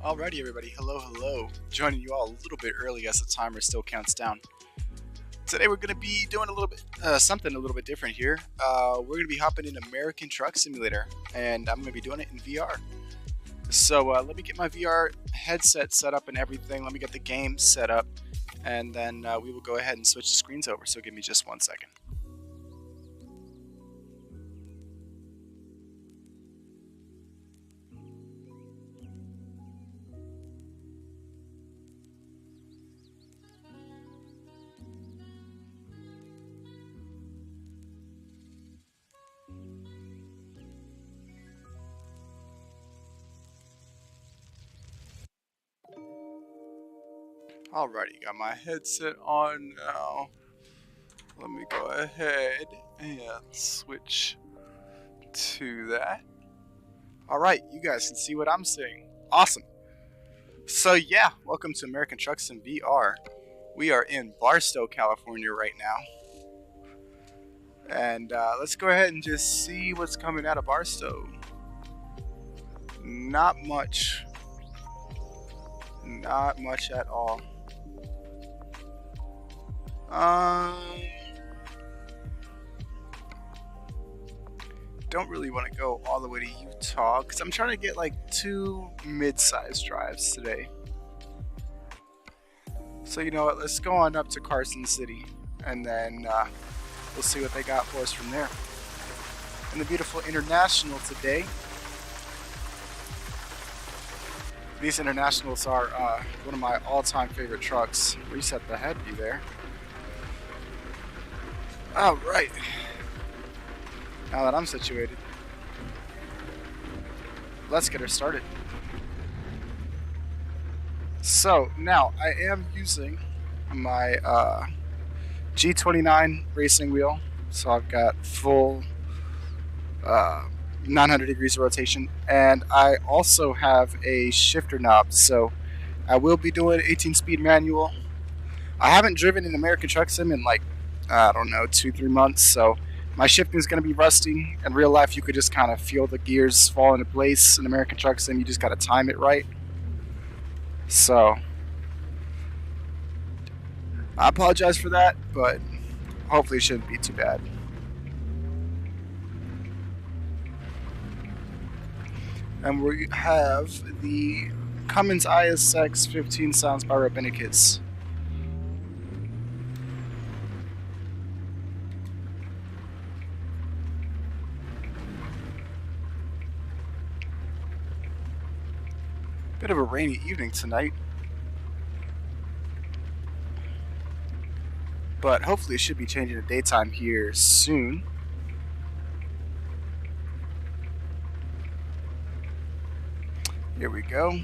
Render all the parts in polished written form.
Alrighty, everybody. Hello, hello. Joining you all a little bit early as the timer still counts down. Today we're going to be doing a little bit something a little bit different here. We're going to be hopping in American Truck Simulator, and I'm going to be doing it in VR. So let me get my VR headset set up and everything. Let me get the game set up, and then we will go ahead and switch the screens over. So give me just 1 second. Alrighty, got my headset on now. Let me go ahead and switch to that. Alright, you guys can see what I'm seeing. Awesome. So yeah, welcome to American Truck Sim VR. We are in Barstow, California right now. And let's go ahead and just see what's coming out of Barstow. Not much. Not much at all. Don't really want to go all the way to Utah because I'm trying to get like 2 mid-sized drives today. So you know what, let's go on up to Carson City and then we'll see what they got for us from there. And the beautiful International today. These Internationals are one of my all-time favorite trucks. Reset the head view there. Alright. Now that I'm situated, let's get her started. So now I am using my G29 racing wheel. So I've got full 900 degrees of rotation, and I also have a shifter knob. So I will be doing 18-speed manual. I haven't driven an American Truck Sim in like, I don't know, 2-3 months, so my shifting is going to be rusty. In real life, you could just kind of feel the gears fall into place. In American Truck Sim, you just got to time it right. So I apologize for that, but hopefully it shouldn't be too bad. And we have the Cummins ISX 15 sounds by Rabbinicus. Bit of a rainy evening tonight, but hopefully it should be changing to daytime here soon. Here we go.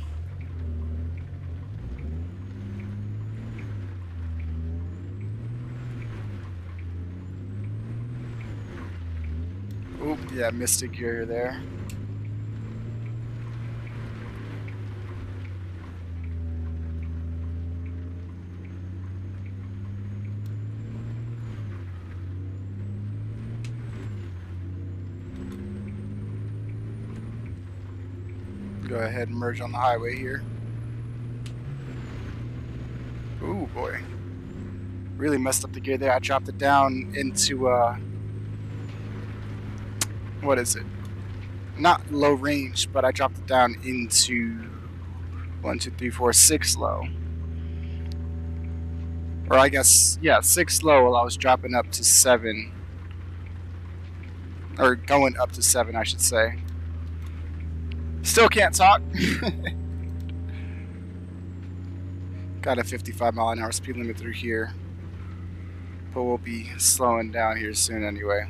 Oop, yeah, Mystic gear there. Go ahead and merge on the highway here. Ooh, boy. Really messed up the gear there. I dropped it down into, what is it? Not low range, but I dropped it down into 1, 2, 3, 4, 6 low. Or I guess, yeah, 6 low while I was dropping up to 7. Or going up to 7, I should say. Still can't talk. Got a 55 mile an hour speed limit through here, but we'll be slowing down here soon anyway.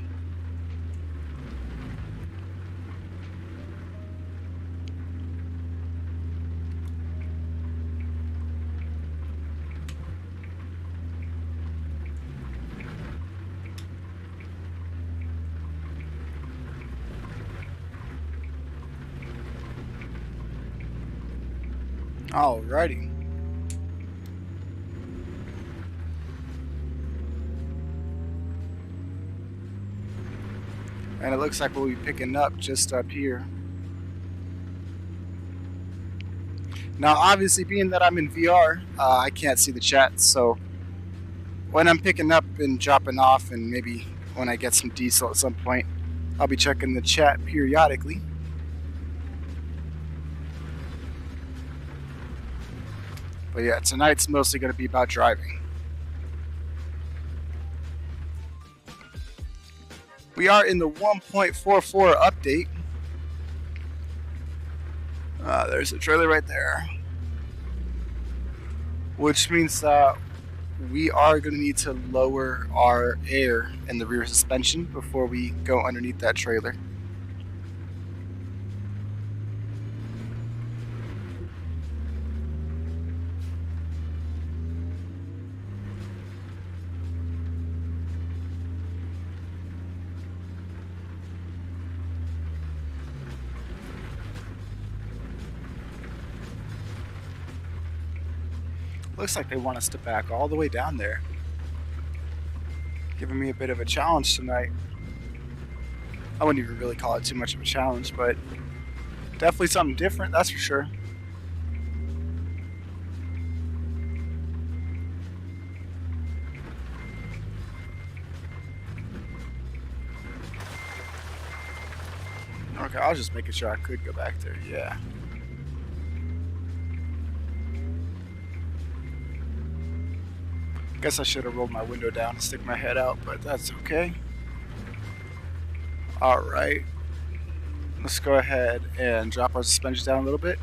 Alrighty. And it looks like we'll be picking up just up here. Now, obviously, being that I'm in VR, I can't see the chat, so when I'm picking up and dropping off, and maybe when I get some diesel at some point, I'll be checking the chat periodically. But yeah, tonight's mostly going to be about driving. We are in the 1.44 update. There's a trailer right there. Which means that we are going to need to lower our air in the rear suspension before we go underneath that trailer. Looks like they want us to back all the way down there. Giving me a bit of a challenge tonight. I wouldn't even really call it too much of a challenge, but definitely something different, that's for sure. Okay, I was just making sure I could go back there, yeah. Guess I should have rolled my window down and stick my head out, but that's okay. Alright. Let's go ahead and drop our suspension down a little bit.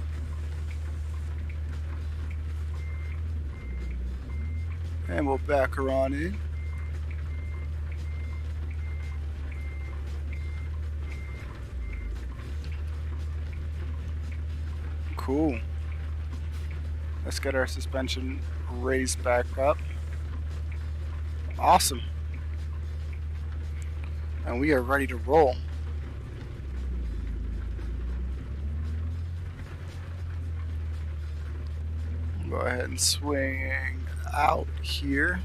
And we'll back her on in. Cool. Let's get our suspension raised back up. Awesome. And we are ready to roll. Go ahead and swing out here.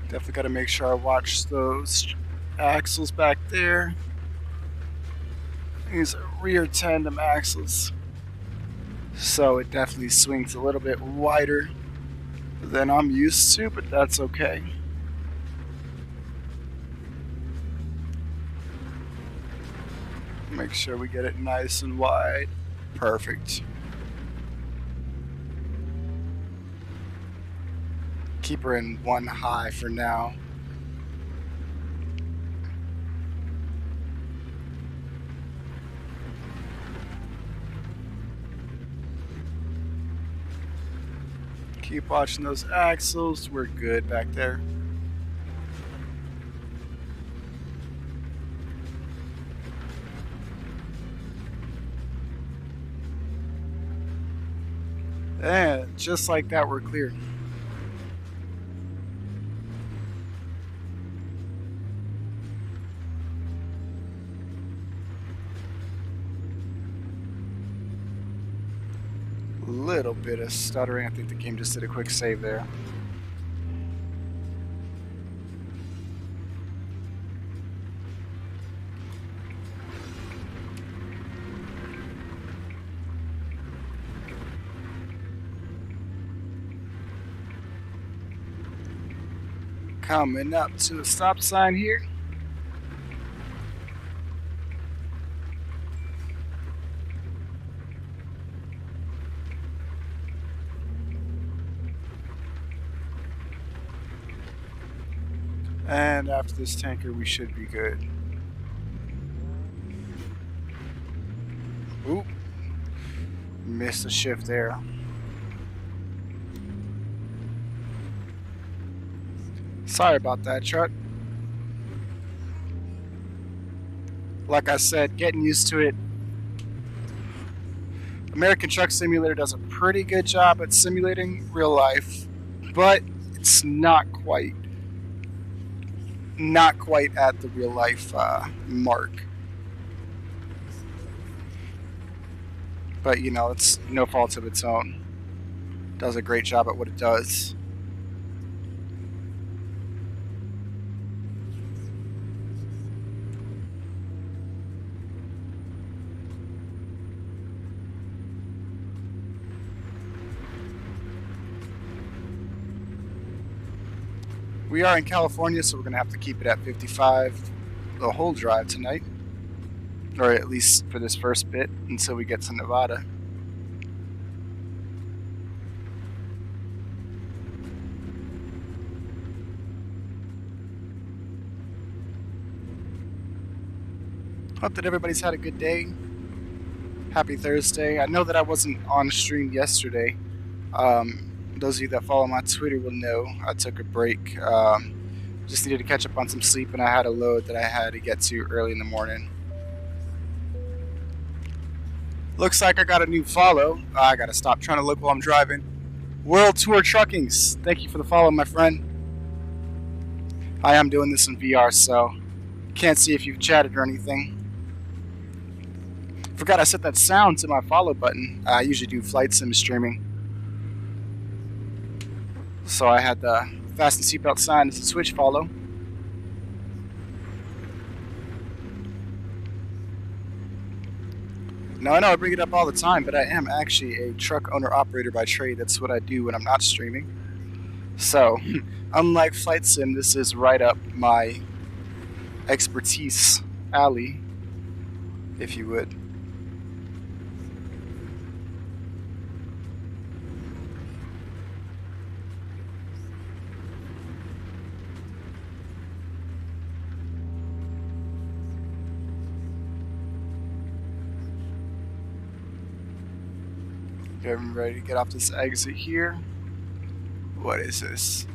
Definitely got to make sure I watch those axles back there. These are rear tandem axles, so it definitely swings a little bit wider than I'm used to, but that's okay. Make sure we get it nice and wide. Perfect. Keep her in one high for now. Keep watching those axles. We're good back there. And just like that, we're clear. Little bit of stuttering. I think the game just did a quick save there. Coming up to the stop sign here. And after this tanker, we should be good. Oop. Missed a shift there. Sorry about that, truck. Like I said, getting used to it. American Truck Simulator does a pretty good job at simulating real life, but it's not quite at the real life mark. But you know, it's no fault of its own. Does a great job at what it does. We are in California, so we're going to have to keep it at 55 the whole drive tonight. Or at least for this first bit until we get to Nevada. Hope that everybody's had a good day. Happy Thursday. I know that I wasn't on stream yesterday. Those of you that follow my Twitter will know I took a break. Just needed to catch up on some sleep, and I had a load that I had to get to early in the morning. Looks like I got a new follow. I gotta stop trying to look while I'm driving. World Tour Truckings. Thank you for the follow, my friend. I am doing this in VR, so can't see if you've chatted or anything. Forgot I set that sound to my follow button. I usually do flight sim streaming. So I had the fasten seatbelt sign as a switch follow. Now I know I bring it up all the time, but I am actually a truck owner operator by trade. That's what I do when I'm not streaming. So, unlike flight sim, this is right up my expertise alley, if you would. Okay, I'm ready to get off this exit here. What is this?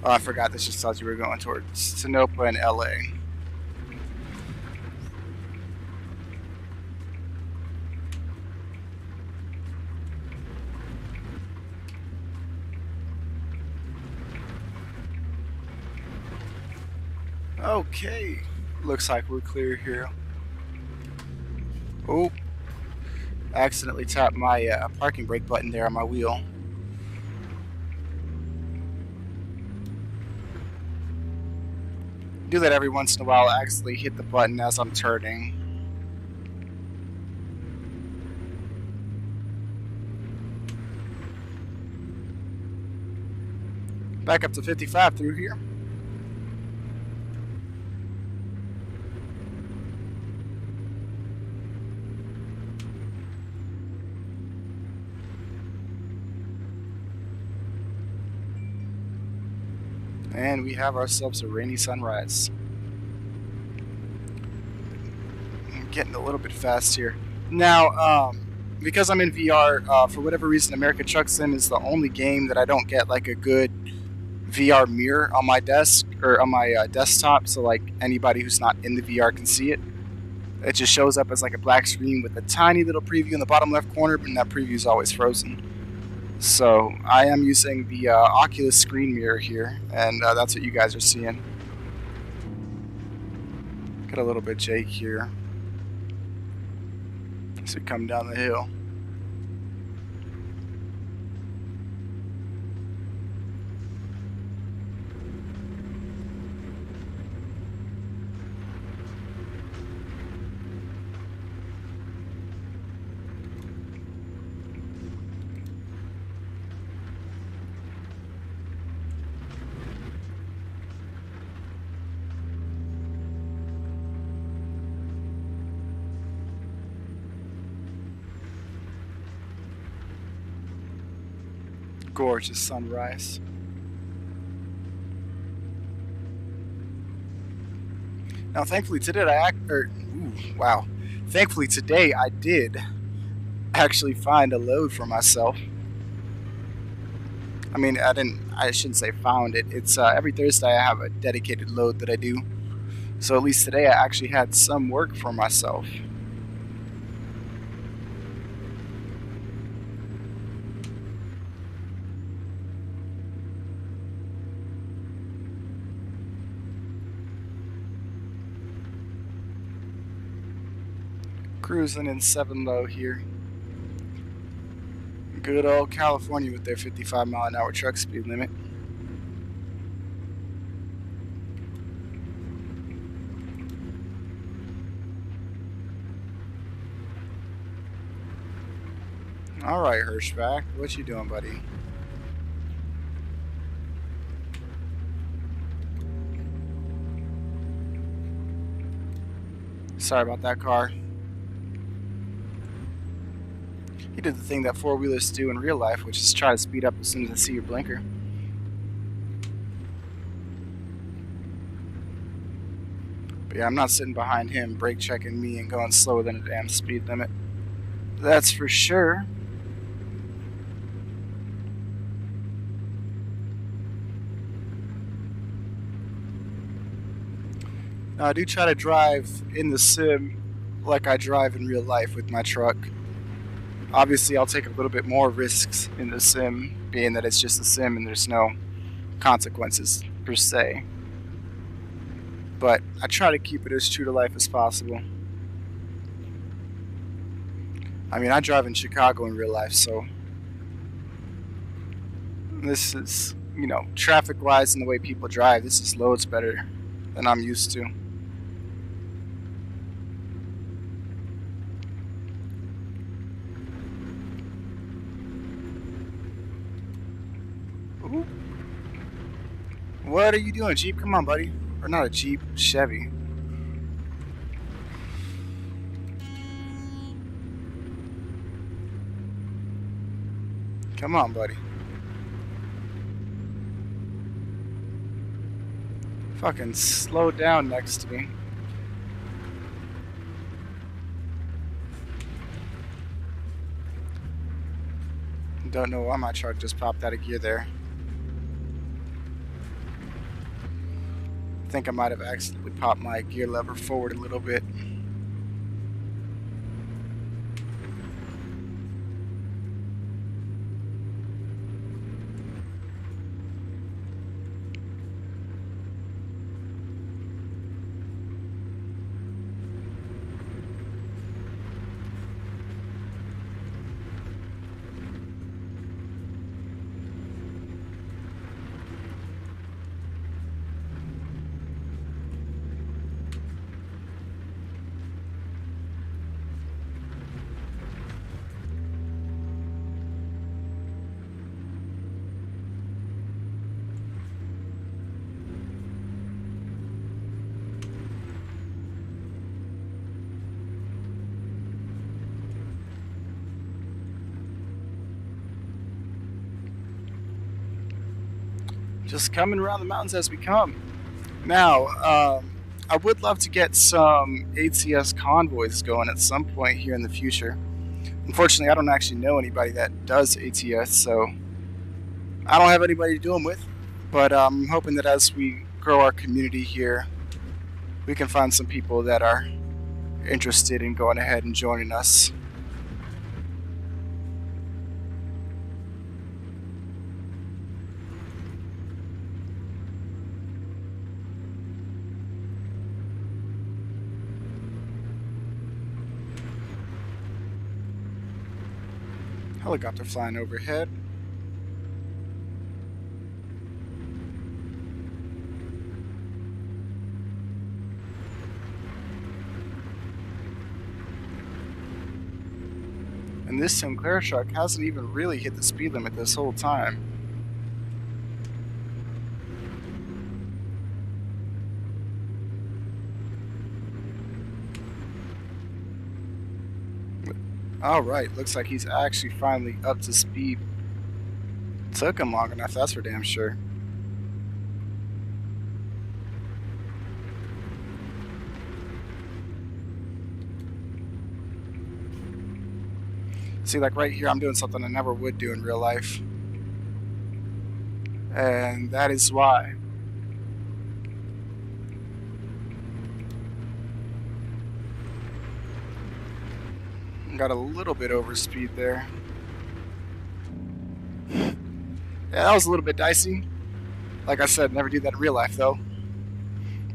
Oh, I forgot this just tells you we're going towards Sonoma and LA. Okay, looks like we're clear here. Oh, I accidentally tapped my parking brake button there on my wheel. Do that every once in a while. I accidentally hit the button as I'm turning. Back up to 55 through here. And we have ourselves a rainy sunrise. I'm getting a little bit fast here. Now, because I'm in VR, for whatever reason, American Truck Sim is the only game that I don't get like a good VR mirror on my desk or on my desktop, so like anybody who's not in the VR can see it. It just shows up as like a black screen with a tiny little preview in the bottom left corner, but that preview is always frozen. So I am using the Oculus screen mirror here, and that's what you guys are seeing. Get a little bit Jake here as we come down the hill. Gorgeous sunrise. Now, thankfully today Thankfully today I did actually find a load for myself. I mean, I shouldn't say found it. It's every Thursday I have a dedicated load that I do. So at least today I actually had some work for myself. Cruising in 7 low here. Good old California with their 55-mile-an-hour truck speed limit. All right, Hirschback, what you doing, buddy? Sorry about that car. He did the thing that four-wheelers do in real life, which is try to speed up as soon as they see your blinker. But yeah, I'm not sitting behind him, brake checking me and going slower than a damn speed limit. That's for sure. Now, I do try to drive in the sim like I drive in real life with my truck. Obviously, I'll take a little bit more risks in the sim, being that it's just a sim and there's no consequences per se. But I try to keep it as true to life as possible. I mean, I drive in Chicago in real life, so this is, traffic-wise and the way people drive, this is loads better than I'm used to. Ooh. What are you doing, Jeep? Come on, buddy. Or not a Jeep, Chevy. Come on, buddy. Fucking slow down next to me. Don't know why my truck just popped out of gear there. I think I might have accidentally popped my gear lever forward a little bit. Just coming around the mountains as we come. Now, I would love to get some ATS convoys going at some point here in the future. Unfortunately, I don't actually know anybody that does ATS, so I don't have anybody to do them with. But I'm hoping that as we grow our community here, we can find some people that are interested in going ahead and joining us. Helicopter flying overhead. And this Sinclair truck hasn't even really hit the speed limit this whole time. Alright, looks like he's actually finally up to speed. Took him long enough, that's for damn sure. See, like right here, I'm doing something I never would do in real life. And that is why. Got a little bit over speed there. Yeah, that was a little bit dicey. Like I said, never do that in real life though.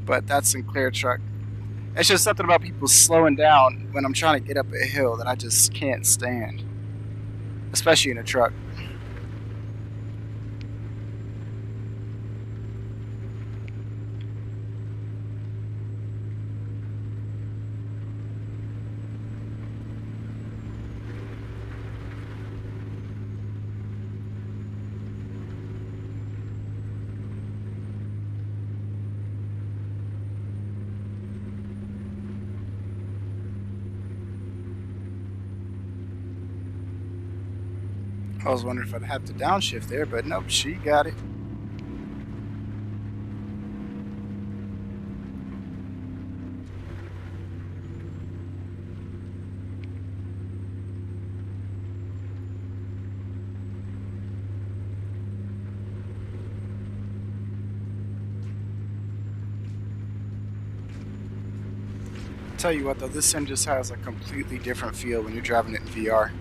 But that Sinclair truck. It's just something about people slowing down when I'm trying to get up a hill that I just can't stand. Especially in a truck. I was wondering if I'd have to downshift there, but nope, she got it. Tell you what though, this sim just has a completely different feel when you're driving it in VR.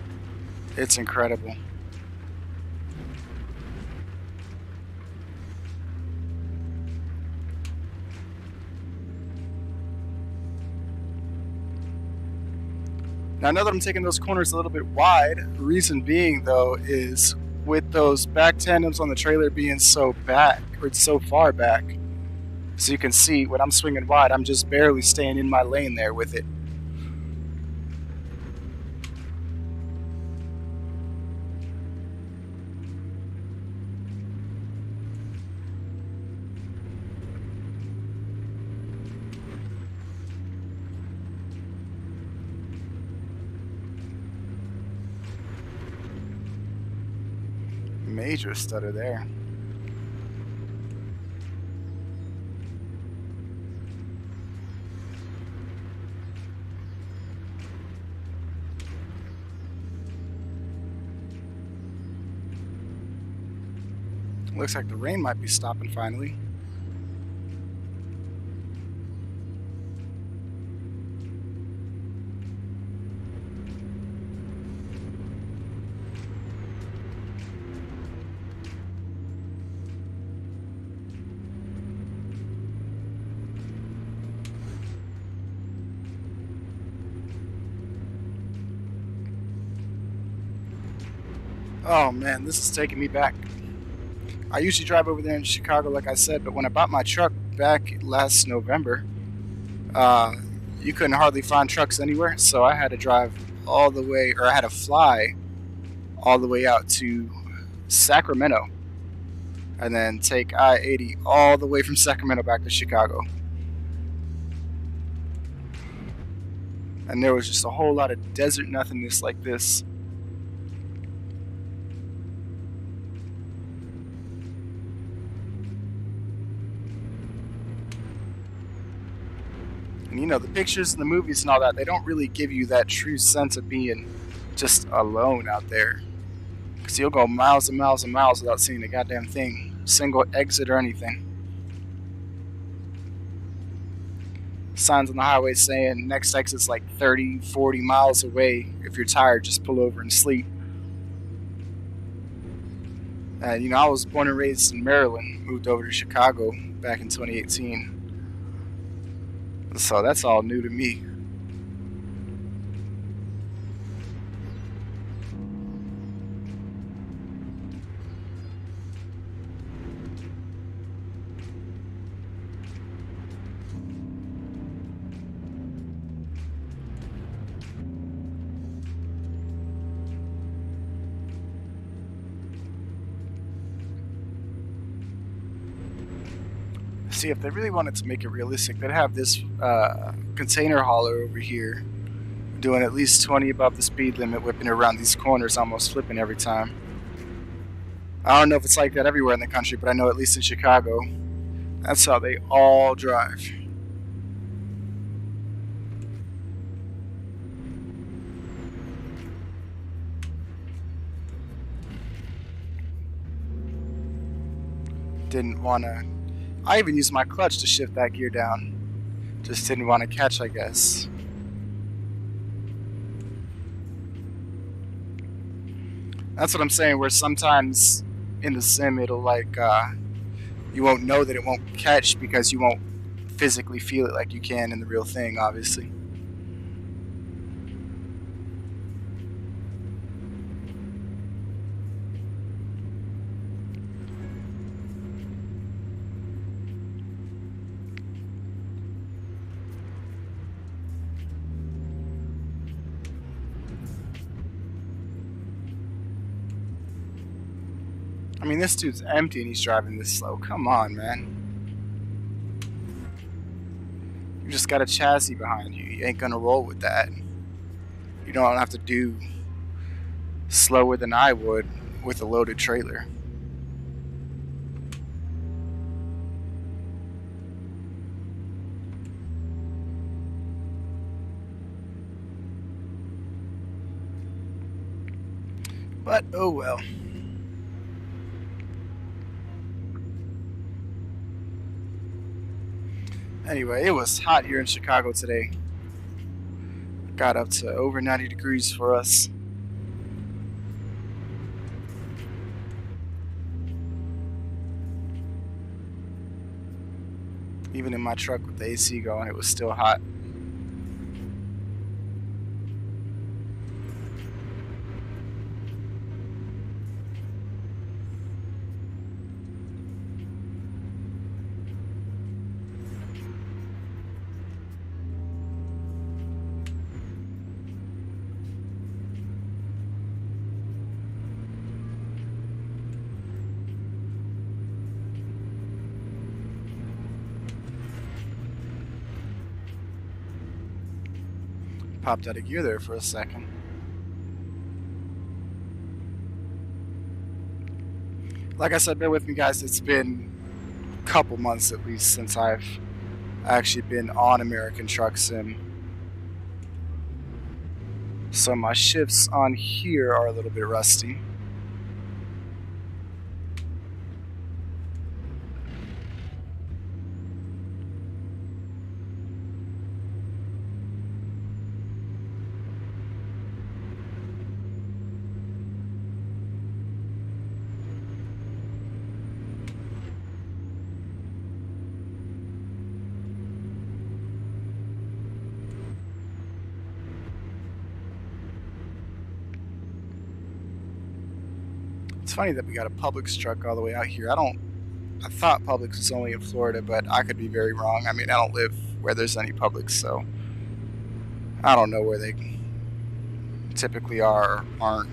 It's incredible. Now, I know that I'm taking those corners a little bit wide. Reason being, though, is with those back tandems on the trailer being so back, or it's so far back, so you can see when I'm swinging wide, I'm just barely staying in my lane there with it. Major stutter there. Looks like the rain might be stopping finally. Oh man, this is taking me back. I usually drive over there in Chicago, like I said, but when I bought my truck back last November, you couldn't hardly find trucks anywhere, so I had to drive all the way, or I had to fly all the way out to Sacramento, and then take I-80 all the way from Sacramento back to Chicago. And there was just a whole lot of desert nothingness like this. And you know, the pictures and the movies and all that, they don't really give you that true sense of being just alone out there. Because you'll go miles and miles and miles without seeing a goddamn thing, single exit or anything. Signs on the highway saying next exit's like 30, 40 miles away. If you're tired, just pull over and sleep. And you know, I was born and raised in Maryland, moved over to Chicago back in 2018. So that's all new to me. See, if they really wanted to make it realistic, they'd have this container hauler over here doing at least 20 above the speed limit, whipping around these corners, almost flipping every time. I don't know if it's like that everywhere in the country, but I know at least in Chicago, that's how they all drive. Didn't want to... I even used my clutch to shift that gear down. Just didn't want to catch, I guess. That's what I'm saying, where sometimes in the sim it'll like, you won't know that it won't catch because you won't physically feel it like you can in the real thing, obviously. I mean, this dude's empty and he's driving this slow. Come on, man. You just got a chassis behind you. You ain't gonna roll with that. You don't have to do slower than I would with a loaded trailer. But oh well. Anyway, it was hot here in Chicago today. Got up to over 90 degrees for us. Even in my truck with the AC going, it was still hot. Popped out of gear there for a second. Like I said, bear with me guys, it's been a couple months at least since I've actually been on American Truck Sim. So my shifts on here are a little bit rusty. It's funny that we got a Publix truck all the way out here. I thought Publix was only in Florida, but I could be very wrong. I mean, I don't live where there's any Publix, so I don't know where they typically are or aren't.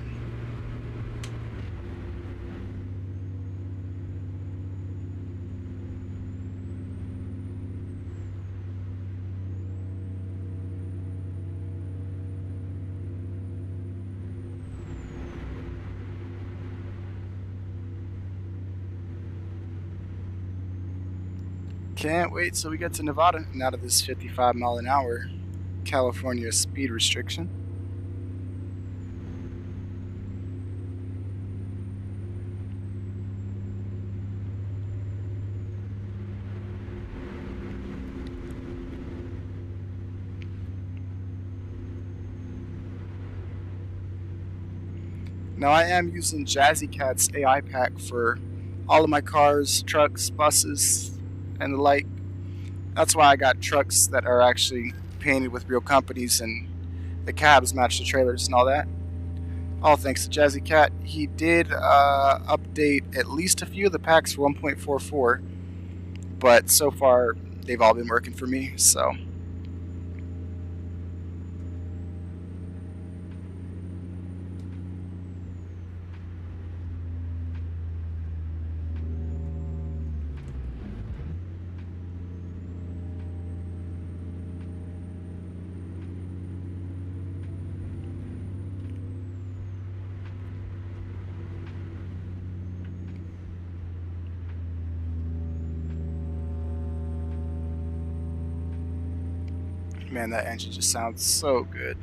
Can't wait till we get to Nevada and out of this 55-mile-an-hour California speed restriction. Now I am using Jazzy Cat's AI pack for all of my cars, trucks, buses, and the like. That's why I got trucks that are actually painted with real companies and the cabs match the trailers and all that. All thanks to Jazzy Cat. He did update at least a few of the packs for 1.44, but so far they've all been working for me, so. Man, that engine just sounds so good.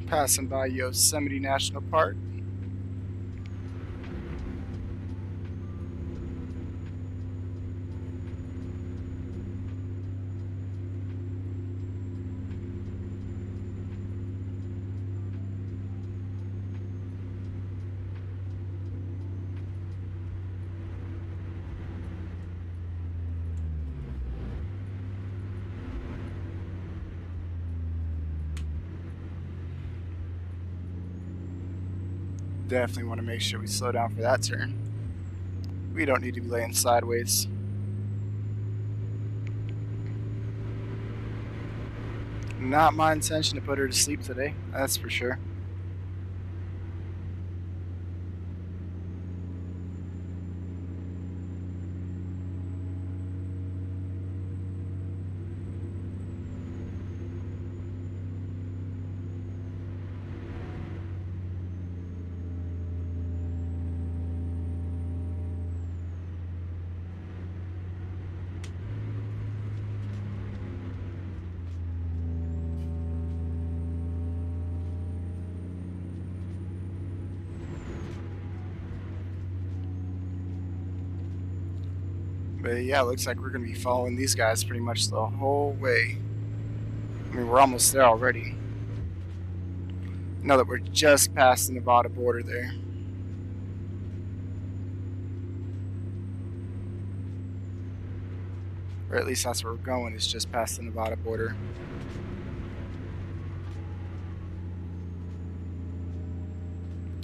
Passing by Yosemite National Park. Definitely want to make sure we slow down for that turn. We don't need to be laying sideways. Not my intention to put her to sleep today, that's for sure. But yeah, looks like we're going to be following these guys pretty much the whole way. I mean, we're almost there already. Know that we're just past the Nevada border there. Or at least that's where we're going, is just past the Nevada border.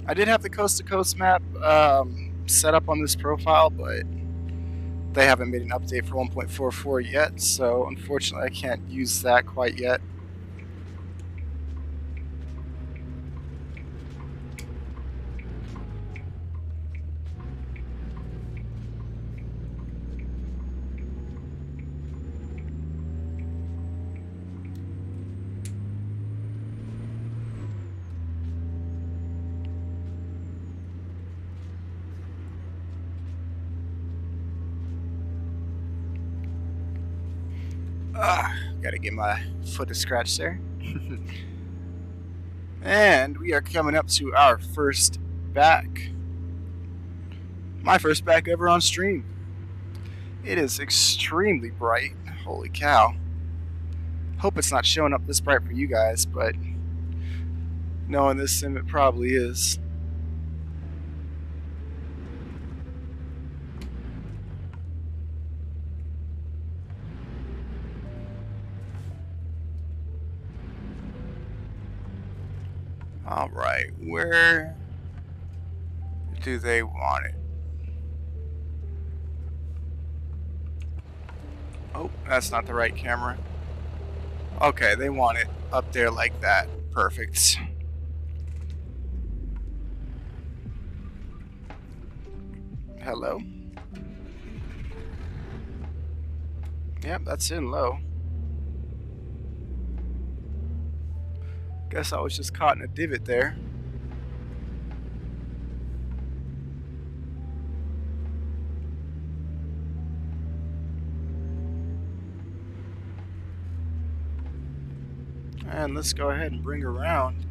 I did have the coast-to-coast map set up on this profile, but they haven't made an update for 1.44 yet, so unfortunately I can't use that quite yet. Gotta get my foot a scratch there. And we are coming up to our first back. My first back ever on stream. It is extremely bright. Holy cow. Hope it's not showing up this bright for you guys, but knowing this sim, it probably is. Alright, where do they want it? Oh, that's not the right camera. Okay, they want it up there like that. Perfect. Hello? Yep, that's in low. Guess I was just caught in a divot there. And let's go ahead and bring her around.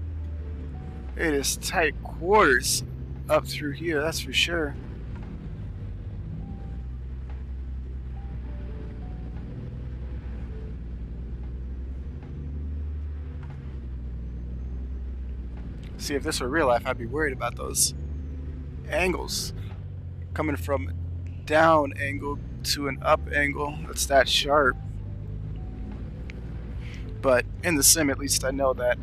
It is tight quarters up through here, that's for sure. See, if this were real life, I'd be worried about those angles coming from a down angle to an up angle that's that sharp. But in the sim, at least I know that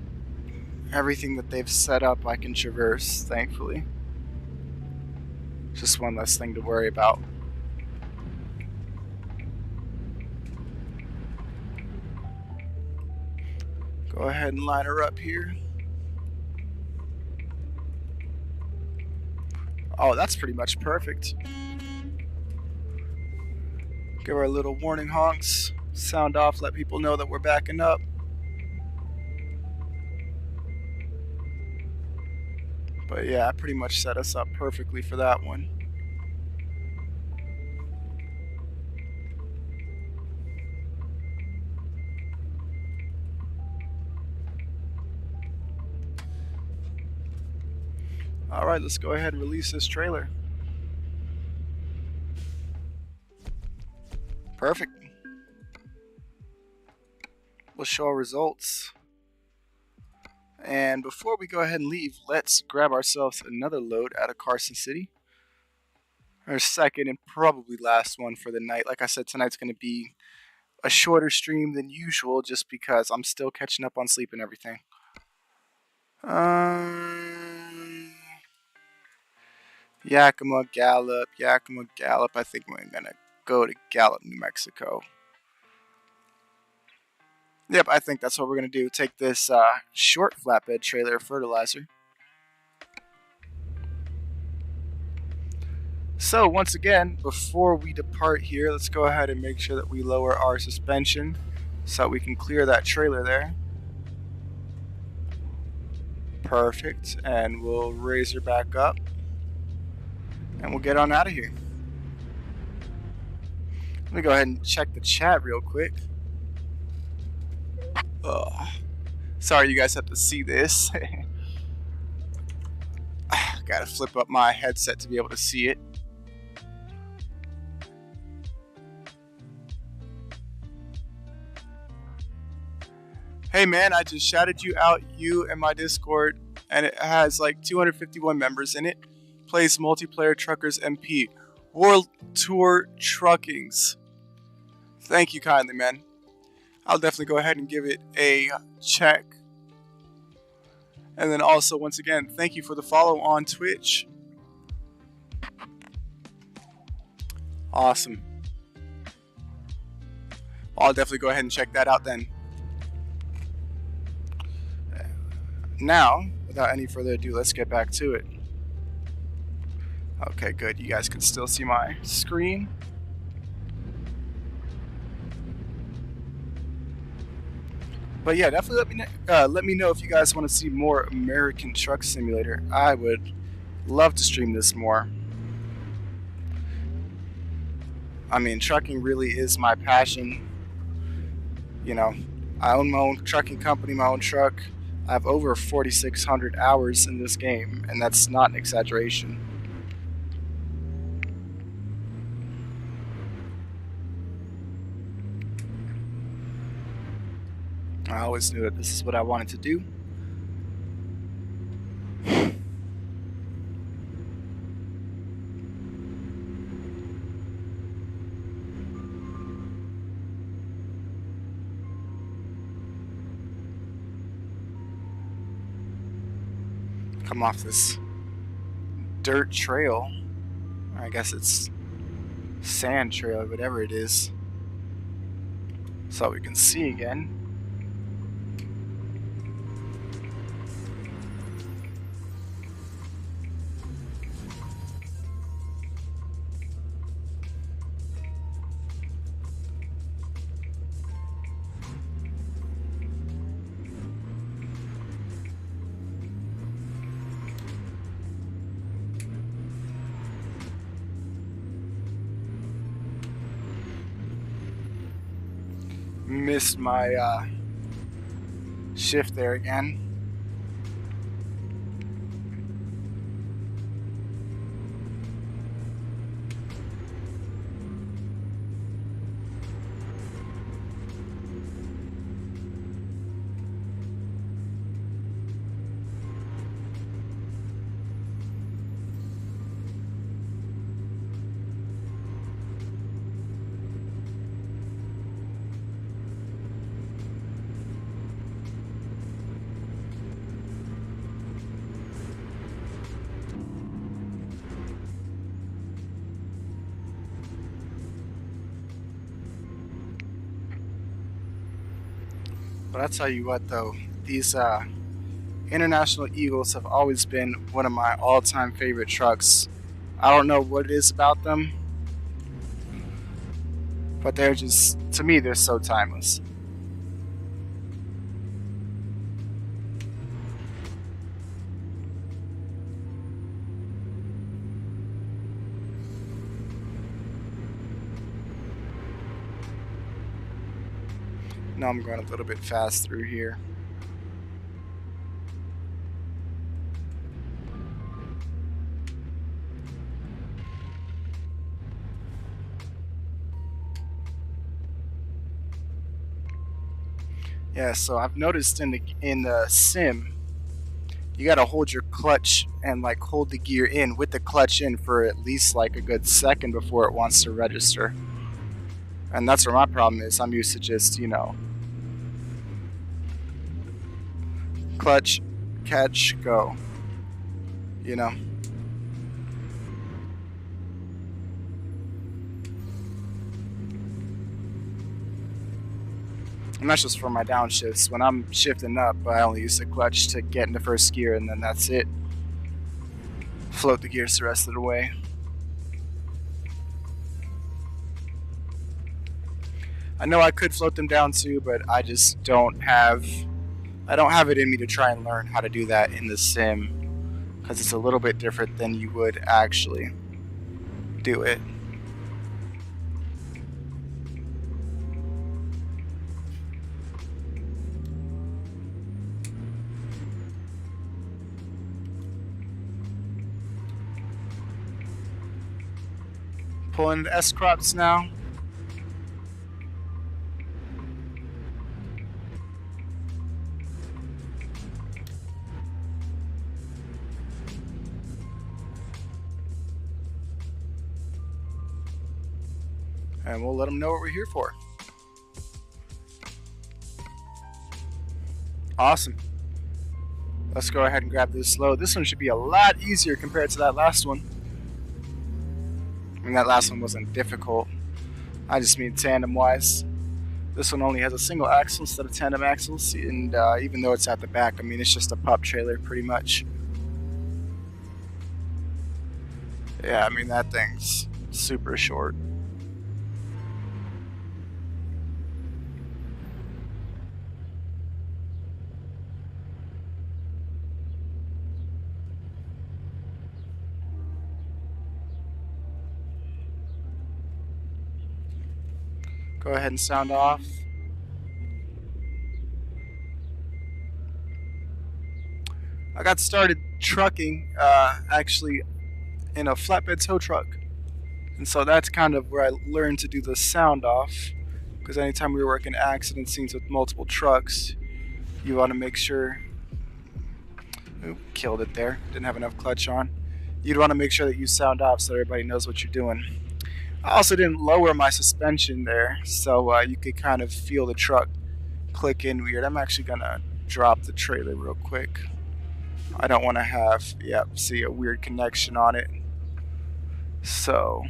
everything that they've set up I can traverse, thankfully. Just one less thing to worry about. Go ahead and line her up here. Oh, that's pretty much perfect. Give her a little warning honks. Sound off, let people know that we're backing up. But yeah, I pretty much set us up perfectly for that one. Alright, let's go ahead and release this trailer. Perfect. We'll show our results. And before we go ahead and leave, let's grab ourselves another load out of Carson City. Our second and probably last one for the night. Like I said, tonight's going to be a shorter stream than usual just because I'm still catching up on sleep and everything. Yakima, Gallup. I think we're going to go to Gallup, New Mexico. Yep, I think that's what we're going to do. Take this short flatbed trailer of fertilizer. So once again, before we depart here, let's go ahead and make sure that we lower our suspension so we can clear that trailer there. Perfect. And we'll raise her back up. And we'll get on out of here. Let me go ahead and check the chat real quick. Sorry you guys have to see this. Gotta flip up my headset to be able to see it. Hey man, I just shouted you out, you and my Discord, and it has like 251 members in it. Plays multiplayer truckers MP. World Tour Truckings. Thank you kindly, man. I'll definitely go ahead and give it a check. And then also, once again, thank you for the follow on Twitch. Awesome. I'll definitely go ahead and check that out then. Now, without any further ado, let's get back to it. Okay, good. You guys can still see my screen. But yeah, definitely let me know if you guys want to see more American Truck Simulator. I would love to stream this more. I mean, trucking really is my passion. You know, I own my own trucking company, my own truck. I have over 4,600 hours in this game, and that's not an exaggeration. I always knew that this is what I wanted to do. Come off this dirt trail. I guess it's sand trail, whatever it is. So we can see again. Missed my shift there again. But I'll tell you what though, these International Eagles have always been one of my all-time favorite trucks. I don't know what it is about them, but they're just, to me, they're so timeless. Now I'm going a little bit fast through here. Yeah, so I've noticed in the sim, you gotta hold your clutch and like hold the gear in with the clutch in for at least like a good second before it wants to register. And that's where my problem is. I'm used to just, you know, clutch, catch, go. You know. And that's just for my downshifts. When I'm shifting up, I only use the clutch to get into first gear, and then that's it. Float the gears the rest of the way. I know I could float them down too, but I just don't have it in me to try and learn how to do that in the sim, because it's a little bit different than you would actually do it. Pulling the S-crops now. and we'll let them know what we're here for. Awesome. Let's go ahead and grab this load. This one should be a lot easier compared to that last one. I mean, that last one wasn't difficult. I just mean tandem-wise. This one only has a single axle instead of tandem axles, and even though it's at the back, I mean, it's just a pup trailer pretty much. Yeah, I mean, that thing's super short. Go ahead and sound off. I got started trucking actually in a flatbed tow truck, and so that's kind of where I learned to do the sound off, because anytime we were working accident scenes with multiple trucks, you want to make sure... Ooh, killed it there. Didn't have enough clutch on. You'd want to make sure that you sound off so everybody knows what you're doing. I also didn't lower my suspension there, so you could kind of feel the truck click in weird. I'm actually gonna drop the trailer real quick. I don't want to have, see a weird connection on it. So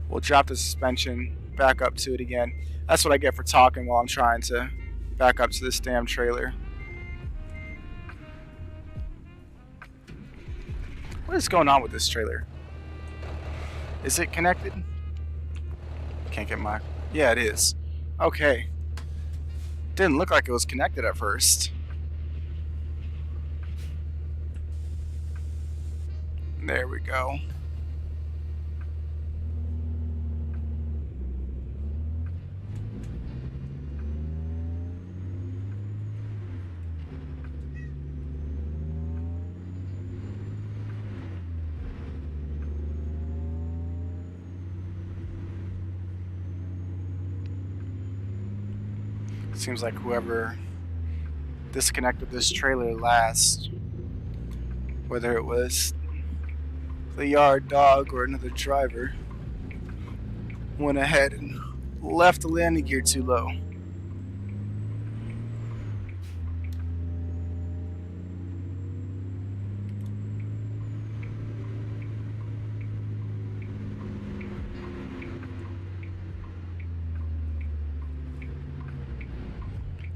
we'll drop the suspension, back up to it again. That's what I get for talking while I'm trying to back up to this damn trailer. What is going on with this trailer? Is it connected? Can't get my... Yeah, it is. Okay. Didn't look like it was connected at first. There we go. Seems like whoever disconnected this trailer last, whether it was the yard dog or another driver, went ahead and left the landing gear too low.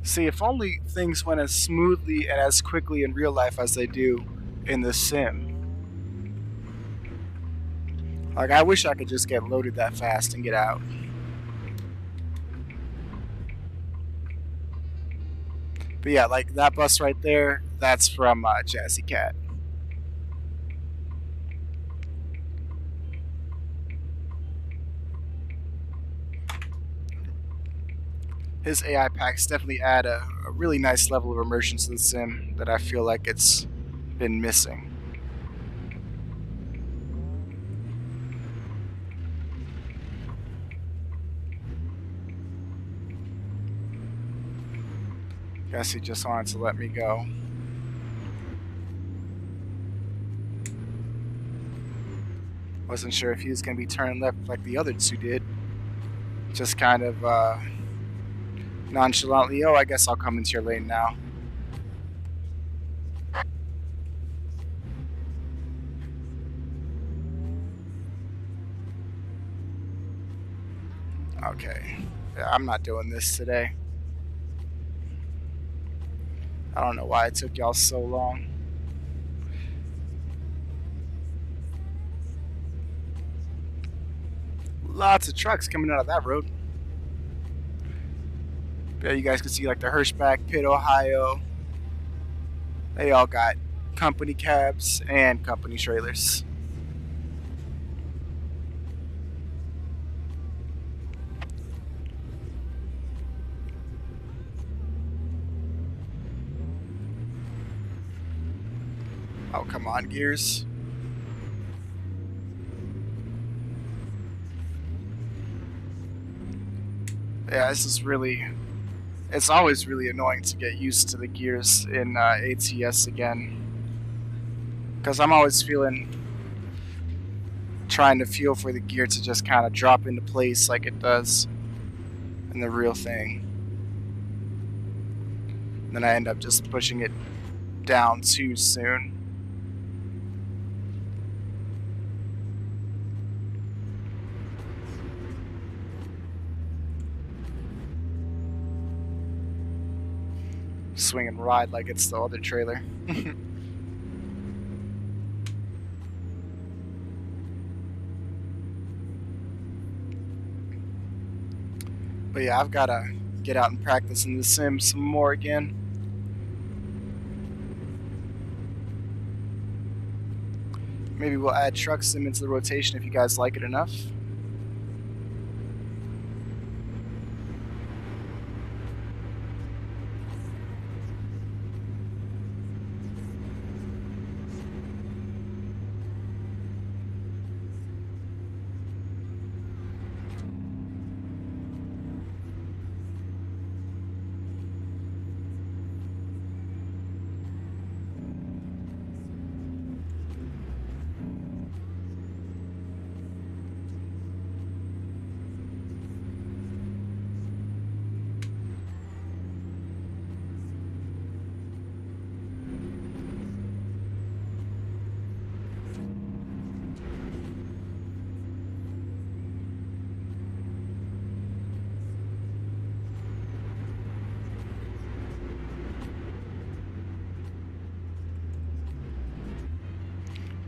See, if only things went as smoothly and as quickly in real life as they do in the sim. Like, I wish I could just get loaded that fast and get out. But yeah, like that bus right there, that's from Jazzy Cat. His AI packs definitely add a really nice level of immersion to the sim that I feel like it's been missing. Guess he just wanted to let me go. Wasn't sure if he was going to be turning left like the other two did. Just kind of nonchalantly, oh, I guess I'll come into your lane now. Okay. Yeah, I'm not doing this today. I don't know why it took y'all so long. Lots of trucks coming out of that road. Yeah, you guys can see like the Hirschbach, Pitt, Ohio. They all got company cabs and company trailers. Oh, come on, gears. Yeah, this is really... It's always really annoying to get used to the gears in ATS again. Because I'm always trying trying to feel for the gear to just kind of drop into place like it does in the real thing. And then I end up just pushing it down too soon. Swing and ride like it's the other trailer. But yeah, I've got to get out and practice in the sim some more again. Maybe we'll add truck sim into the rotation if you guys like it enough.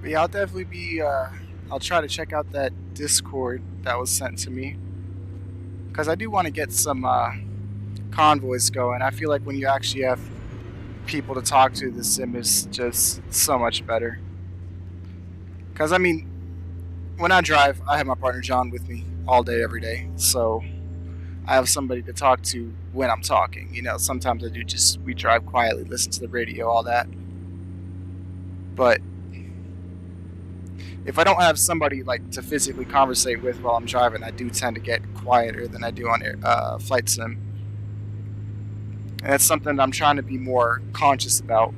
But yeah, I'll definitely be, I'll try to check out that Discord that was sent to me. Because I do want to get some convoys going. I feel like when you actually have people to talk to, the sim is just so much better. Because, I mean, when I drive, I have my partner John with me all day, every day. So I have somebody to talk to when I'm talking. You know, sometimes I do just, we drive quietly, listen to the radio, all that. But if I don't have somebody like to physically conversate with while I'm driving, I do tend to get quieter than I do on flight sim. And that's something I'm trying to be more conscious about.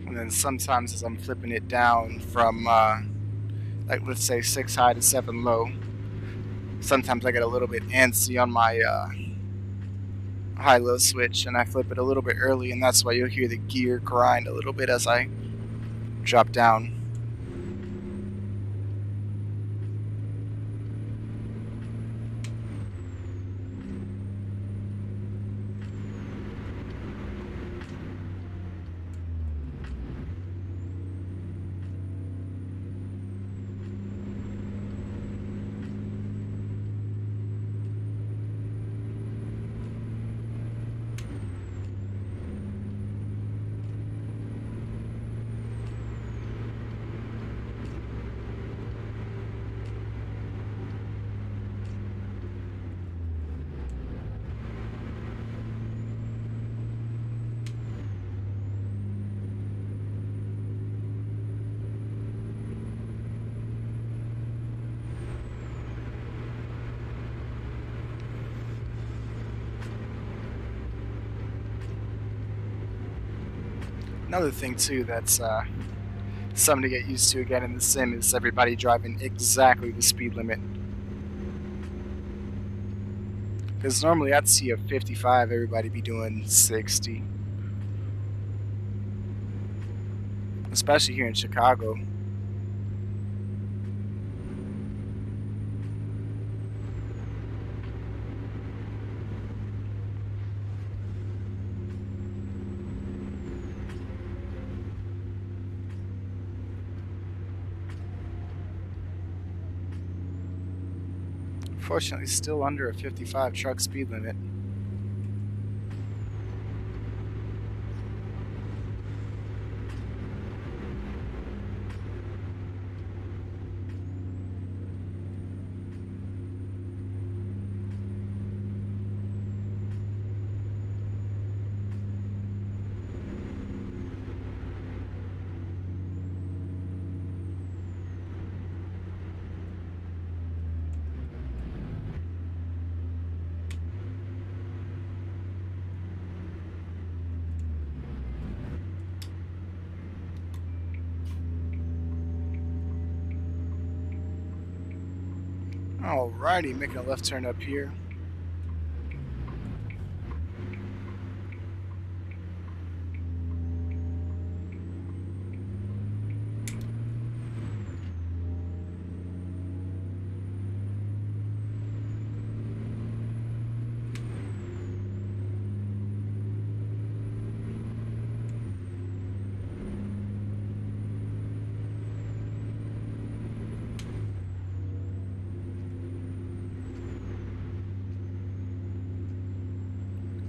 And then sometimes as I'm flipping it down from, like let's say 6 high to 7 low, sometimes I get a little bit antsy on my high-low switch, and I flip it a little bit early, and that's why you'll hear the gear grind a little bit as I drop down. Another thing too that's something to get used to again in the sim is everybody driving exactly the speed limit. Because normally I'd see a 55, everybody be doing 60. Especially here in Chicago. Fortunately, still under a 55 truck speed limit. Alrighty, making a left turn up here.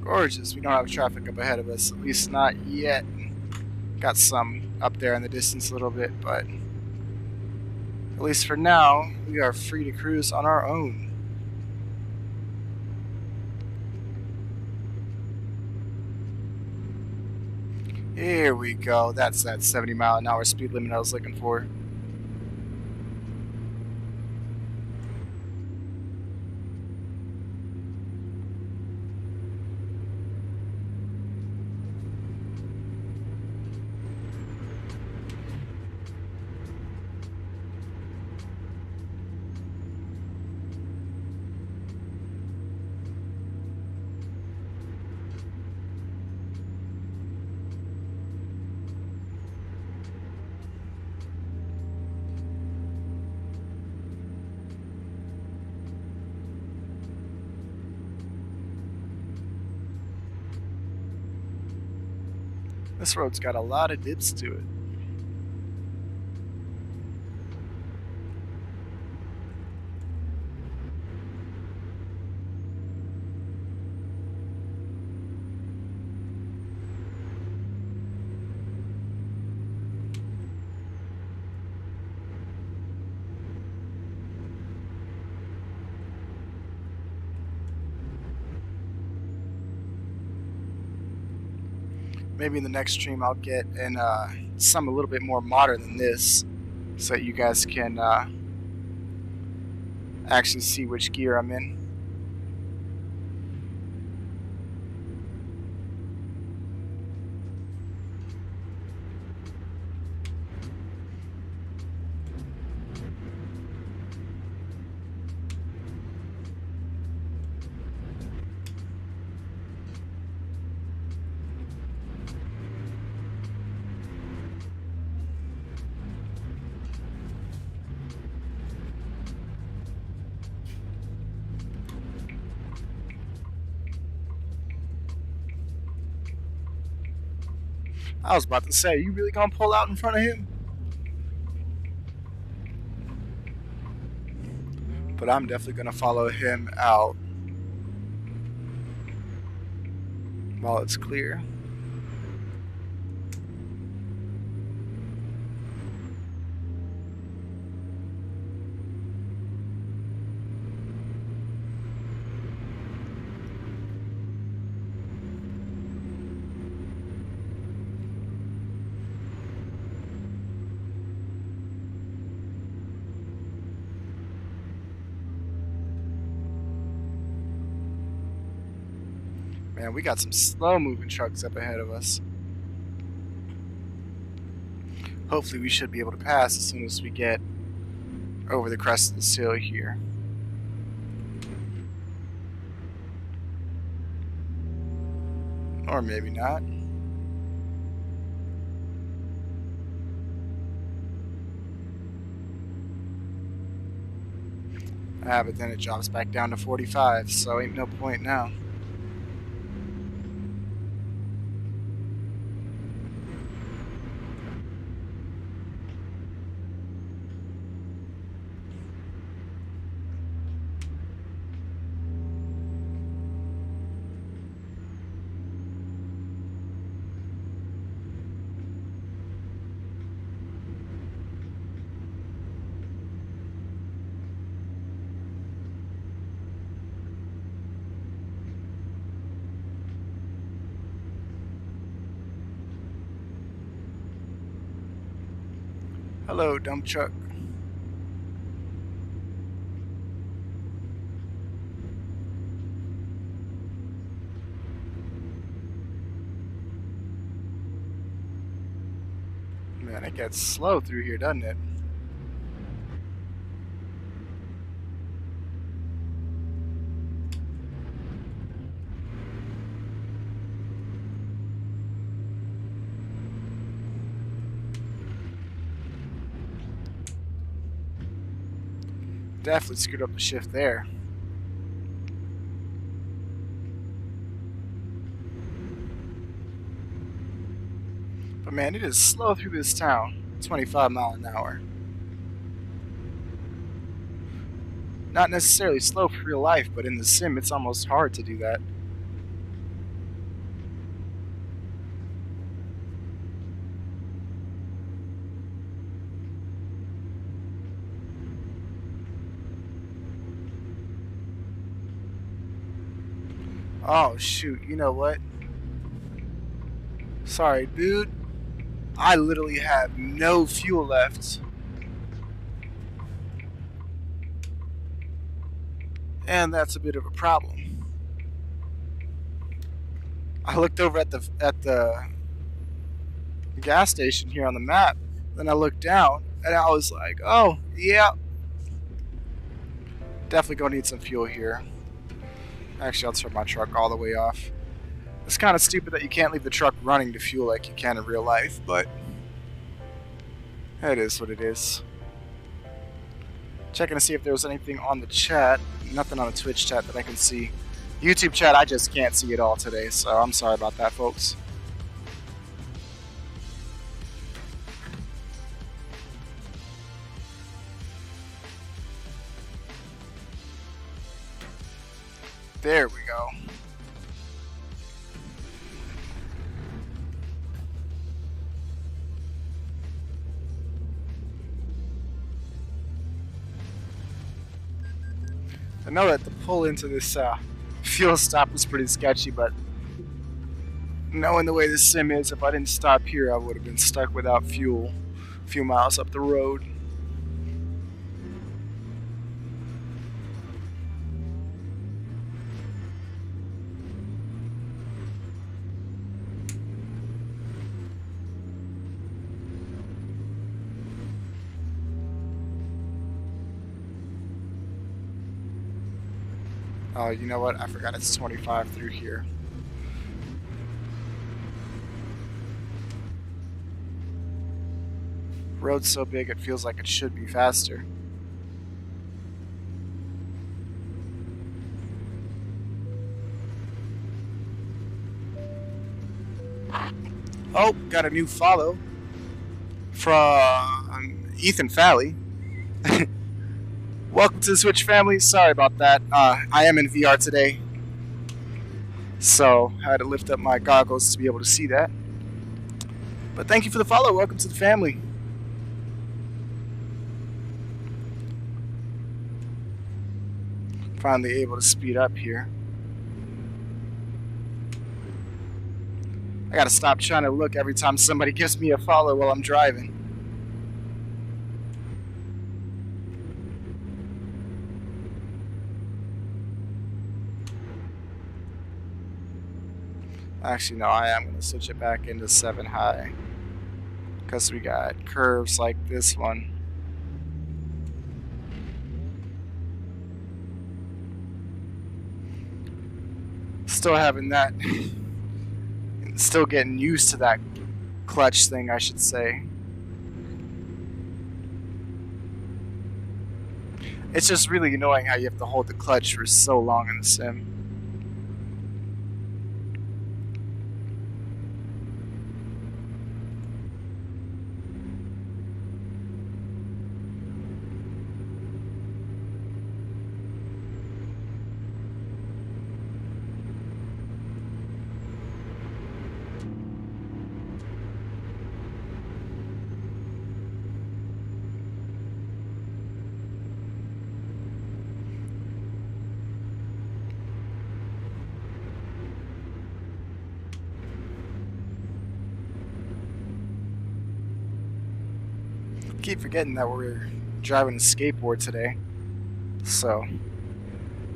Gorgeous. We don't have traffic up ahead of us, at least not yet. Got some up there in the distance a little bit, but at least for now, we are free to cruise on our own. Here we go. That's that 70-mile-an-hour speed limit I was looking for. This road's got a lot of dips to it. Maybe in the next stream I'll get in some a little bit more modern than this, so that you guys can actually see which gear I'm in. I was about to say, you really gonna pull out in front of him? But I'm definitely gonna follow him out while it's clear. Man, we got some slow-moving trucks up ahead of us. Hopefully we should be able to pass as soon as we get over the crest of this hill here. Or maybe not. But then it drops back down to 45, so ain't no point now. Hello, dump truck. Man, it gets slow through here, doesn't it? Definitely screwed up the shift there. But man, it is slow through this town. 25 mile an hour. Not necessarily slow for real life, but in the sim, it's almost hard to do that. Oh, shoot. You know what? Sorry, dude. I literally have no fuel left. And that's a bit of a problem. I looked over at the gas station here on the map, then I looked down and I was like, oh yeah, definitely gonna need some fuel here. Actually, I'll turn my truck all the way off. It's kind of stupid that you can't leave the truck running to fuel like you can in real life, but it is what it is. Checking to see if there was anything on the chat. Nothing on the Twitch chat that I can see. YouTube chat, I just can't see it all today, so I'm sorry about that, folks. There we go. I know that the pull into this fuel stop was pretty sketchy, but knowing the way this sim is, if I didn't stop here, I would have been stuck without fuel a few miles up the road. Oh, you know what? I forgot it's 25 through here. Road's so big it feels like it should be faster. Oh, got a new follow from Ethan Falley. Welcome to the Switch family. Sorry about that. I am in VR today, so I had to lift up my goggles to be able to see that. But thank you for the follow. Welcome to the family. Finally able to speed up here. I gotta stop trying to look every time somebody gives me a follow while I'm driving. Actually, no, I am going to switch it back into 7 high. Because we got curves like this one. Still having that. Still getting used to that clutch thing, I should say. It's just really annoying how you have to hold the clutch for so long in the sim. Keep forgetting that we're driving a skateboard today, so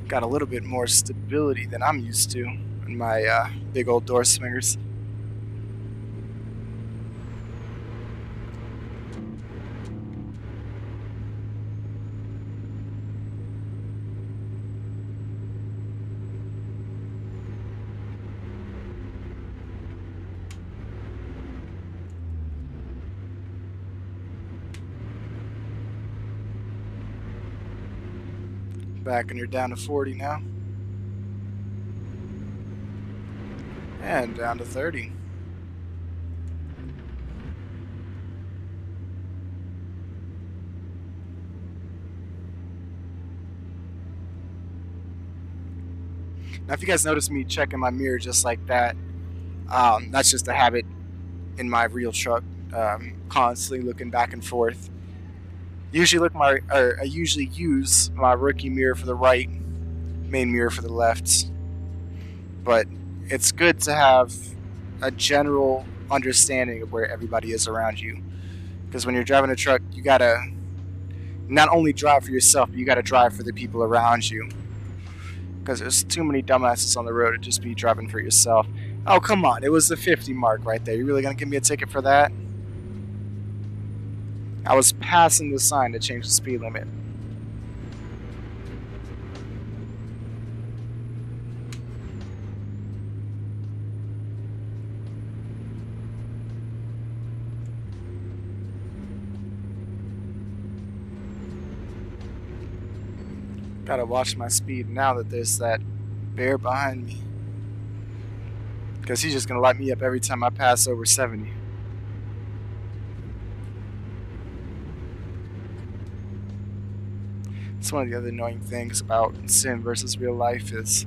got a little bit more stability than I'm used to in my big old door swingers. Backing her down to 40 now. And down to 30. Now, if you guys notice me checking my mirror just like that, that's just a habit in my real truck, constantly looking back and forth. I usually use my rookie mirror for the right, main mirror for the left. But it's good to have a general understanding of where everybody is around you. Because when you're driving a truck, you gotta not only drive for yourself, but you gotta drive for the people around you. Because there's too many dumbasses on the road to just be driving for yourself. Oh, come on. It was the 50 mark right there. You really gonna give me a ticket for that? I was passing the sign to change the speed limit. Gotta watch my speed now that there's that bear behind me. Because he's just gonna light me up every time I pass over 70. It's one of the other annoying things about sim versus real life is,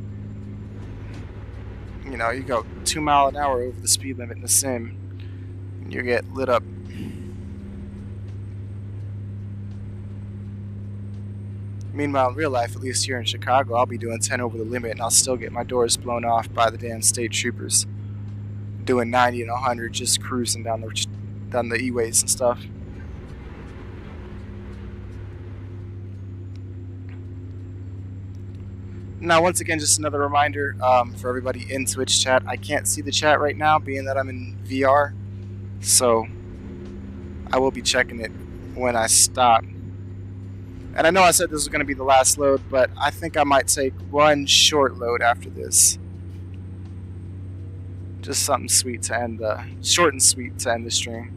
you know, you go 2 miles an hour over the speed limit in the sim, and you get lit up. Meanwhile, in real life, at least here in Chicago, I'll be doing 10 over the limit, and I'll still get my doors blown off by the damn state troopers, doing 90 and 100, just cruising down the E-ways and stuff. Now, once again, just another reminder for everybody in Twitch chat. I can't see the chat right now, being that I'm in VR, so I will be checking it when I stop. And I know I said this was going to be the last load, but I think I might take one short load after this. Just something sweet to end short and sweet to end the stream.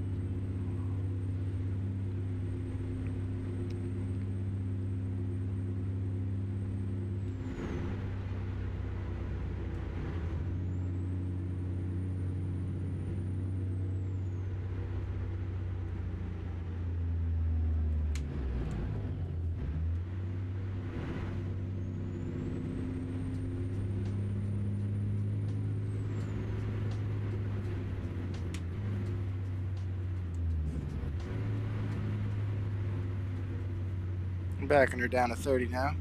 I'm backing her down to 30 now.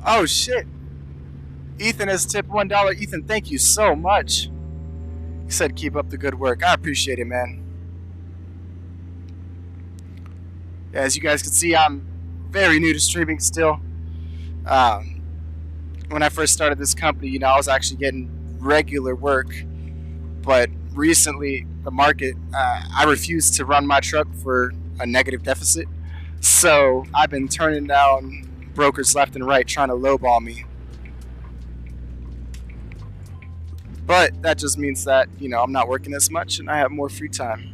Oh shit! Ethan has tipped $1. Ethan, thank you so much. He said keep up the good work. I appreciate it, man. As you guys can see, I'm very new to streaming still. When I first started this company, you know, I was actually getting regular work, but recently the market, I refused to run my truck for a negative deficit, so I've been turning down brokers left and right trying to lowball me. But that just means that, you know, I'm not working as much and I have more free time.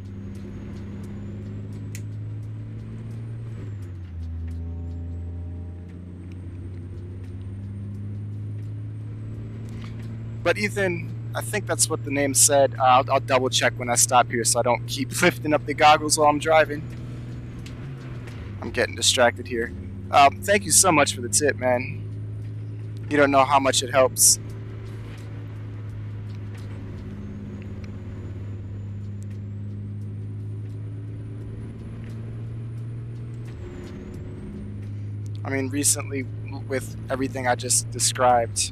But Ethan, I think that's what the name said. I'll double check when I stop here so I don't keep lifting up the goggles while I'm driving. I'm getting distracted here. Thank you so much for the tip, man. You don't know how much it helps. I mean, recently, with everything I just described,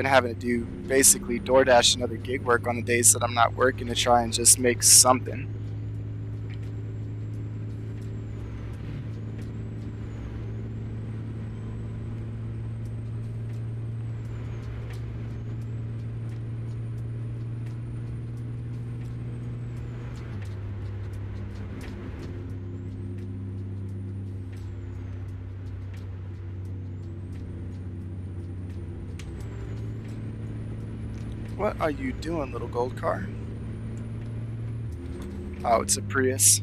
been having to do basically DoorDash and other gig work on the days that I'm not working to try and just make something. What are you doing, little gold car? Oh, it's a Prius.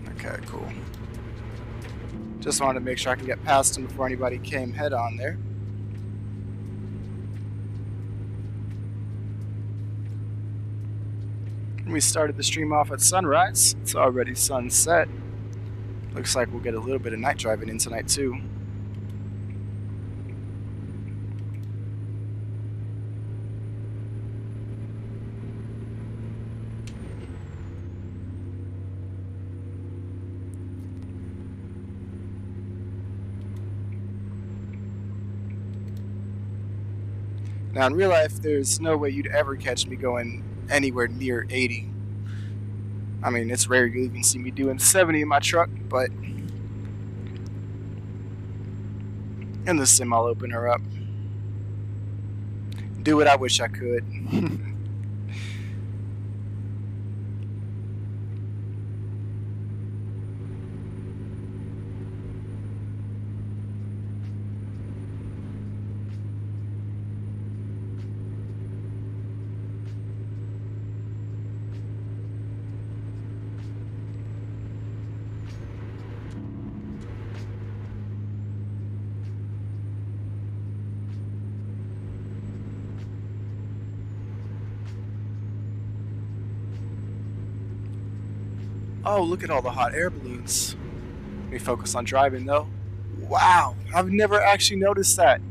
Okay, cool. Just wanted to make sure I can get past him before anybody came head on there. We started the stream off at sunrise. It's already sunset. Looks like we'll get a little bit of night driving in tonight too. Now in real life, there's no way you'd ever catch me going anywhere near 80. I mean, it's rare you even see me doing 70 in my truck, but in the sim I'll open her up. Do what I wish I could. Oh, look at all the hot air balloons. Let me focus on driving though. Wow, I've never actually noticed that.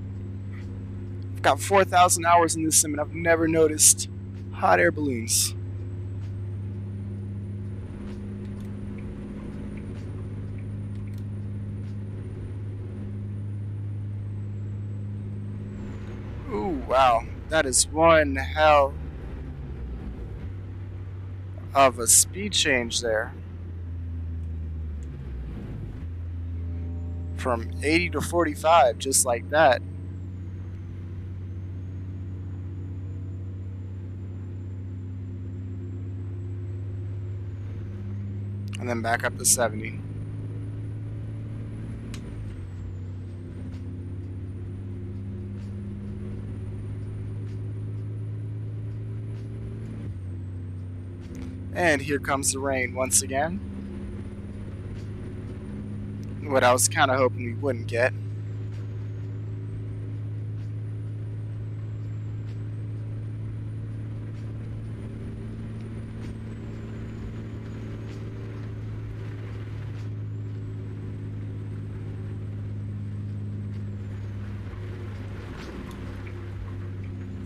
I've got 4,000 hours in this sim and I've never noticed hot air balloons. Ooh, wow, that is one hell of a speed change there. From 80 to 45, just like that. And then back up to 70. And here comes the rain once again. What I was kind of hoping we wouldn't get.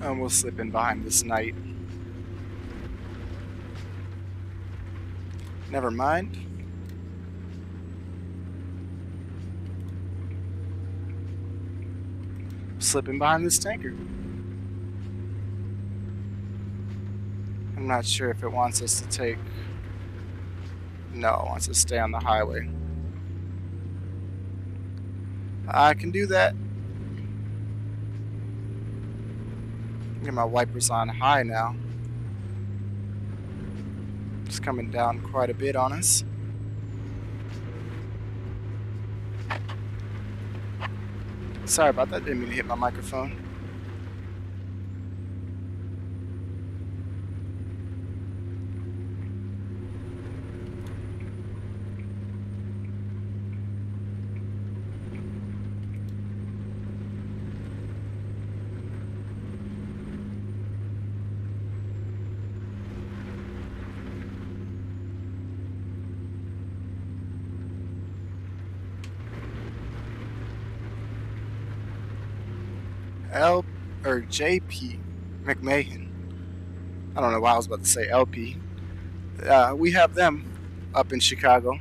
And we'll slip in behind this night. Never mind. Slipping behind this tanker. I'm not sure if it wants us to take... No, it wants us to stay on the highway. I can do that. Get my wipers on high now. It's coming down quite a bit on us. Sorry about that, didn't mean to hit my microphone. JP McMahon. I don't know why I was about to say LP. We have them up in Chicago.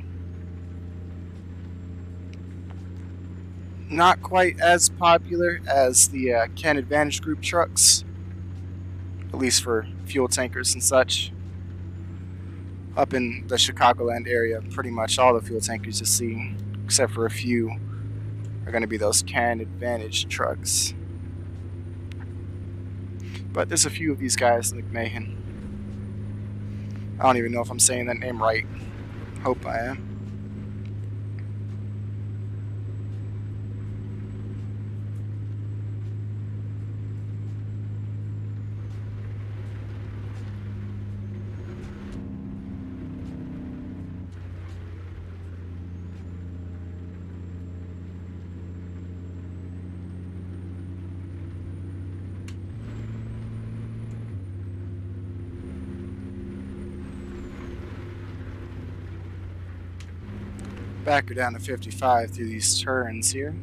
not quite as popular as the Can Advantage Group trucks, at least for fuel tankers and such. Up in the Chicagoland area, pretty much all the fuel tankers you see, except for a few, are going to be those Can Advantage trucks. But there's a few of these guys like Mahan. I don't even know if I'm saying that name right. Hope I am. Back her down to 55 through these turns here.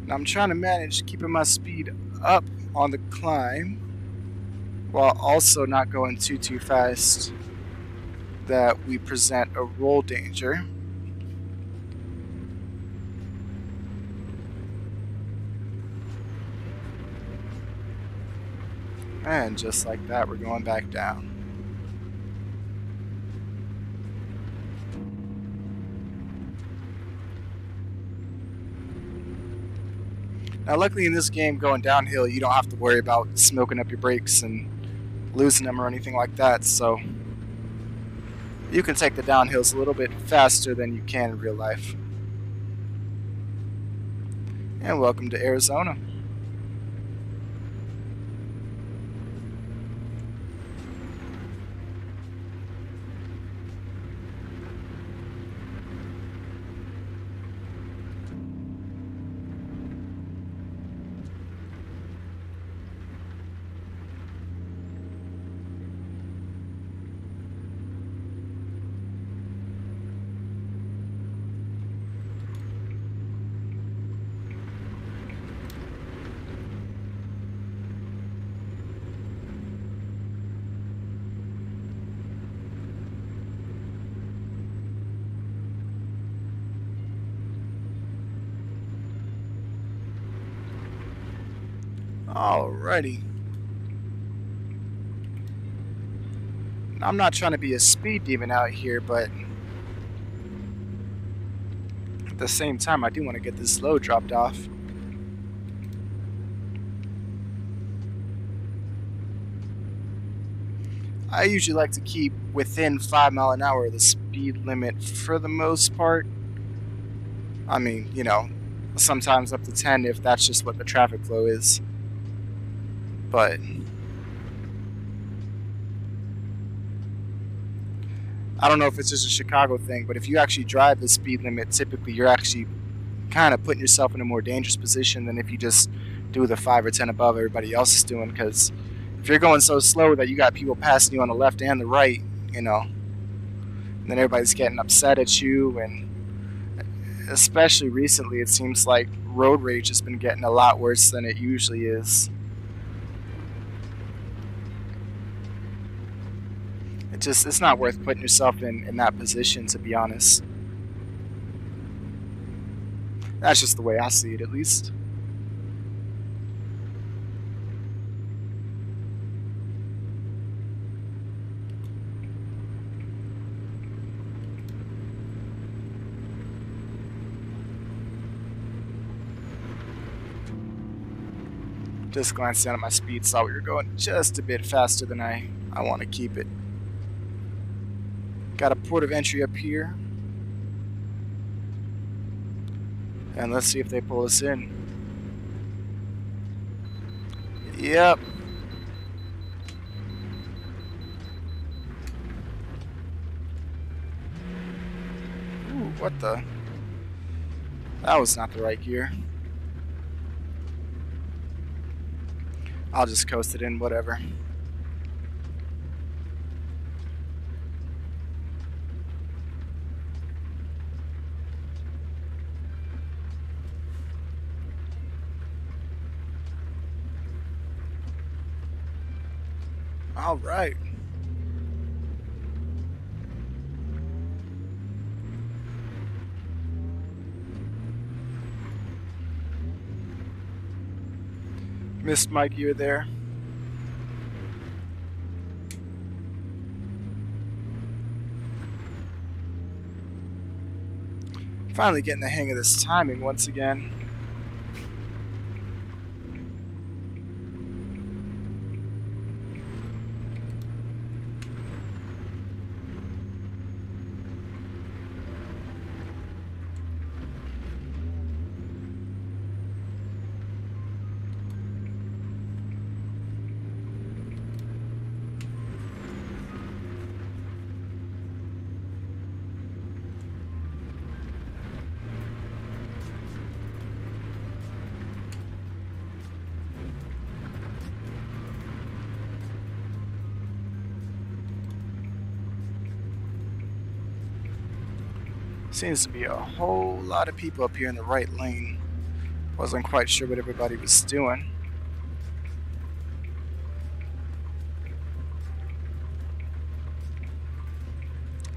Now I'm trying to manage keeping my speed up on the climb while also not going too fast that we present a roll danger. And just like that, we're going back down. Now luckily in this game, going downhill, you don't have to worry about smoking up your brakes and losing them or anything like that, so you can take the downhills a little bit faster than you can in real life. And welcome to Arizona. Alrighty. I'm not trying to be a speed demon out here, but at the same time, I do want to get this load dropped off. I usually like to keep within 5 miles an hour the speed limit for the most part. I mean, you know, sometimes up to 10 if that's just what the traffic flow is. But I don't know if it's just a Chicago thing, but if you actually drive the speed limit, typically you're actually kind of putting yourself in a more dangerous position than if you just do the 5 or 10 above everybody else is doing. Because if you're going so slow that you got people passing you on the left and the right, you know, and then everybody's getting upset at you, and especially recently it seems like road rage has been getting a lot worse than it usually is. It's not worth putting yourself in that position, to be honest. That's just the way I see it, at least. Just glanced down at my speed, saw we were going just a bit faster than I want to keep it. Got a port of entry up here. And let's see if they pull us in. Yep. Ooh, what the? That was not the right gear. I'll just coast it in, whatever. All right. Missed Mike, you were there. Finally getting the hang of this timing once again. Seems to be a whole lot of people up here in the right lane. Wasn't quite sure what everybody was doing.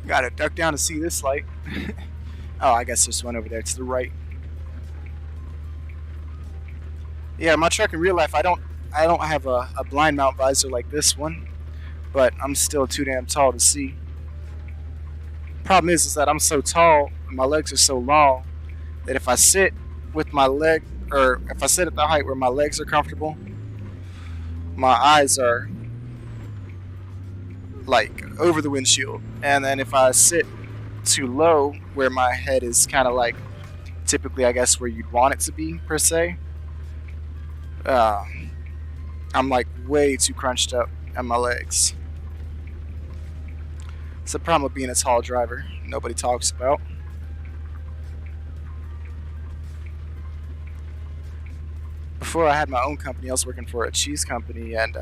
Gotta duck down to see this light. Oh, I guess there's one over there to the right. Yeah, my truck in real life, I don't have a blind mount visor like this one, but I'm still too damn tall to see. Problem is that I'm so tall and my legs are so long that if I sit with my leg, or if I sit at the height where my legs are comfortable, my eyes are like over the windshield. And then if I sit too low where my head is kind of like typically, I guess, where you'd want it to be per se, I'm like way too crunched up at my legs. It's the problem with being a tall driver. Nobody talks about. Before I had my own company, I was working for a cheese company, and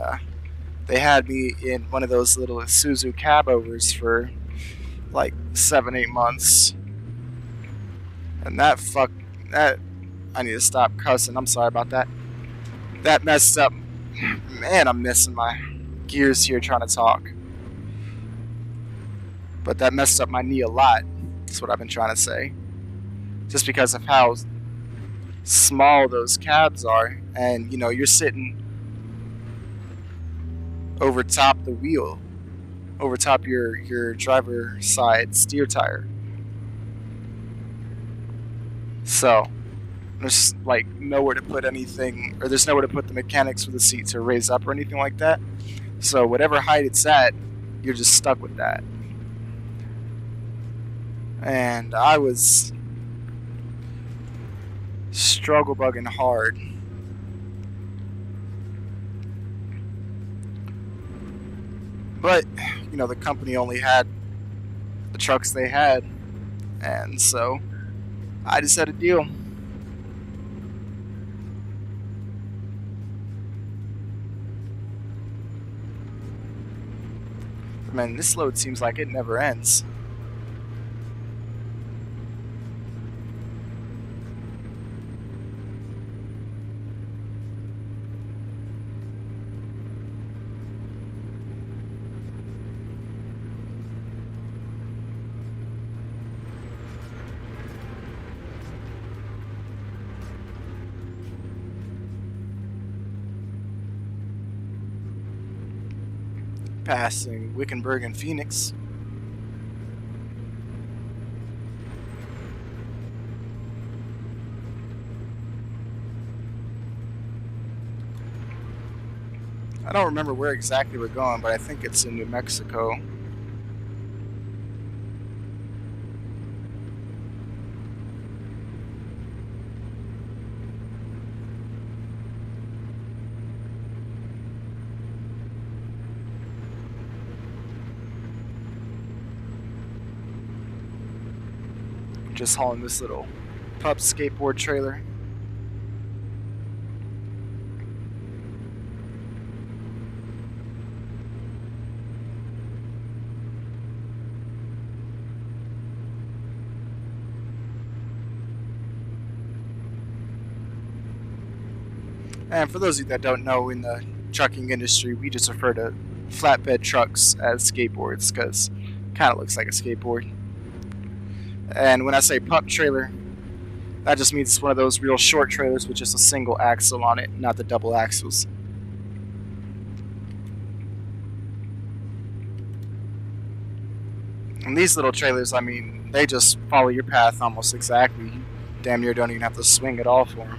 they had me in one of those little Isuzu cab overs for like 7-8 months. And that I need to stop cussing. I'm sorry about that. That messed up. Man, I'm missing my gears here trying to talk. But that messed up my knee a lot. That's what I've been trying to say. Just because of how small those cabs are, and you know, you're sitting over top the wheel, over top your driver side steer tire. So there's like nowhere to put anything, or there's nowhere to put the mechanics for the seat to raise up or anything like that. So whatever height it's at, you're just stuck with that. And I was struggle bugging hard. But, you know, the company only had the trucks they had, and so I just had a deal. Man, this load seems like it never ends. Passing Wickenburg and Phoenix. I don't remember where exactly we're going, but I think it's in New Mexico. Just hauling this little pup skateboard trailer. And for those of you that don't know, in the trucking industry, we just refer to flatbed trucks as skateboards because it kind of looks like a skateboard. And when I say pup trailer, that just means it's one of those real short trailers with just a single axle on it, not the double axles. And these little trailers, I mean, they just follow your path almost exactly. You damn near don't even have to swing at all for them.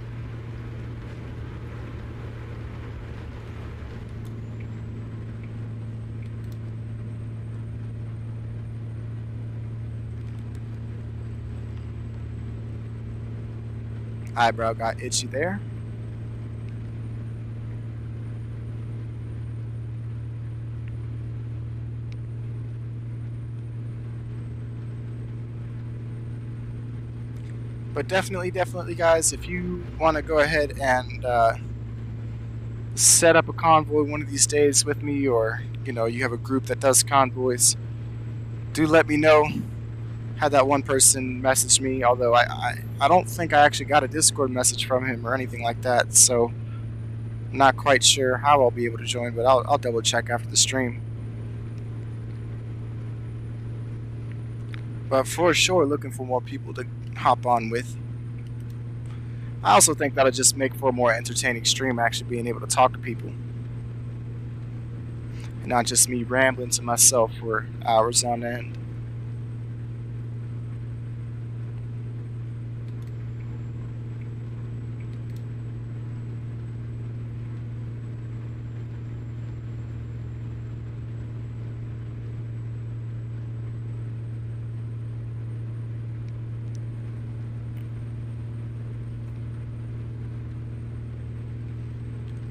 Eyebrow got itchy there. But definitely, guys, if you want to go ahead and set up a convoy one of these days with me, or you have a group that does convoys, do let me know. Had that one person message me, although I don't think I actually got a Discord message from him or anything like that, so I'm not quite sure how I'll be able to join, but I'll double check after the stream. But for sure, looking for more people to hop on with. I also think that'll just make for a more entertaining stream, actually being able to talk to people. And not just me rambling to myself for hours on end.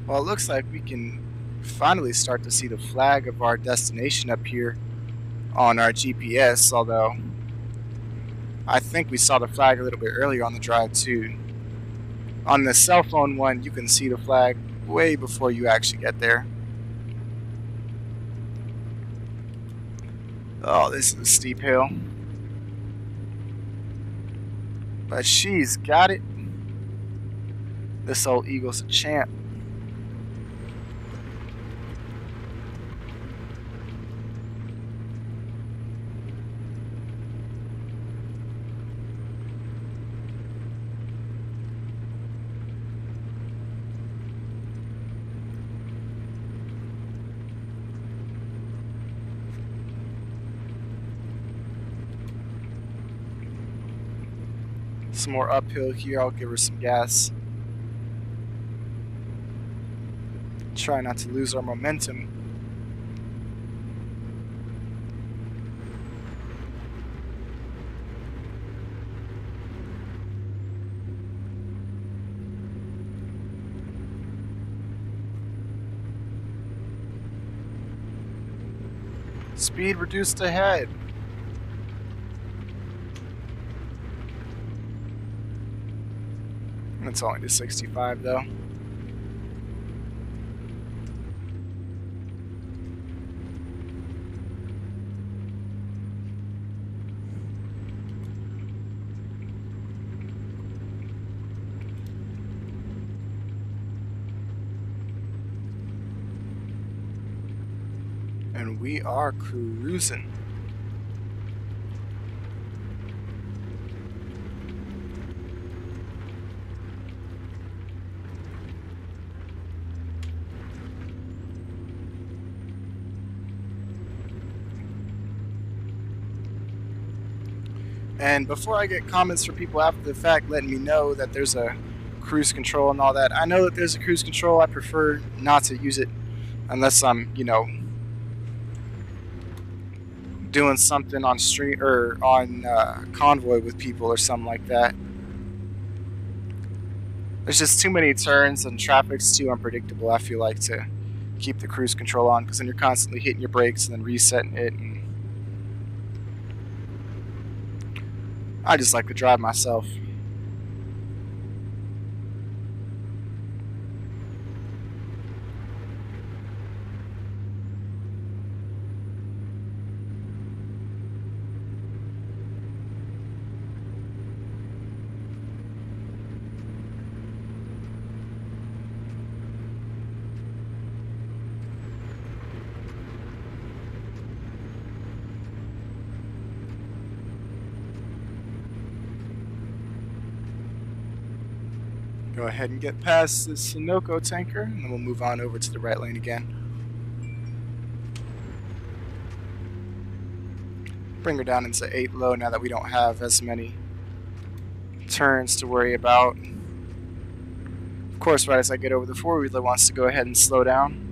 Well, it looks like we can finally start to see the flag of our destination up here on our GPS, although I think we saw the flag a little bit earlier on the drive too. On the cell phone one, you can see the flag way before you actually get there. Oh, this is a steep hill. But she's got it. This old Eagle's a champ. Some more uphill here. I'll give her some gas. Try not to lose our momentum. Speed reduced ahead. It's only to 65 though. And we are cruising. And before I get comments from people after the fact letting me know that there's a cruise control and all that, I know that there's a cruise control. I prefer not to use it unless I'm, doing something on street or on convoy with people or something like that. There's just too many turns and traffic's too unpredictable, I feel like, to keep the cruise control on, because then you're constantly hitting your brakes and then resetting it, and I just like to drive myself. Go ahead and get past this Sunoco tanker, and then we'll move on over to the right lane again. Bring her down into 8 low now that we don't have as many turns to worry about. Of course, right as I get over the four-wheeler wants to go ahead and slow down.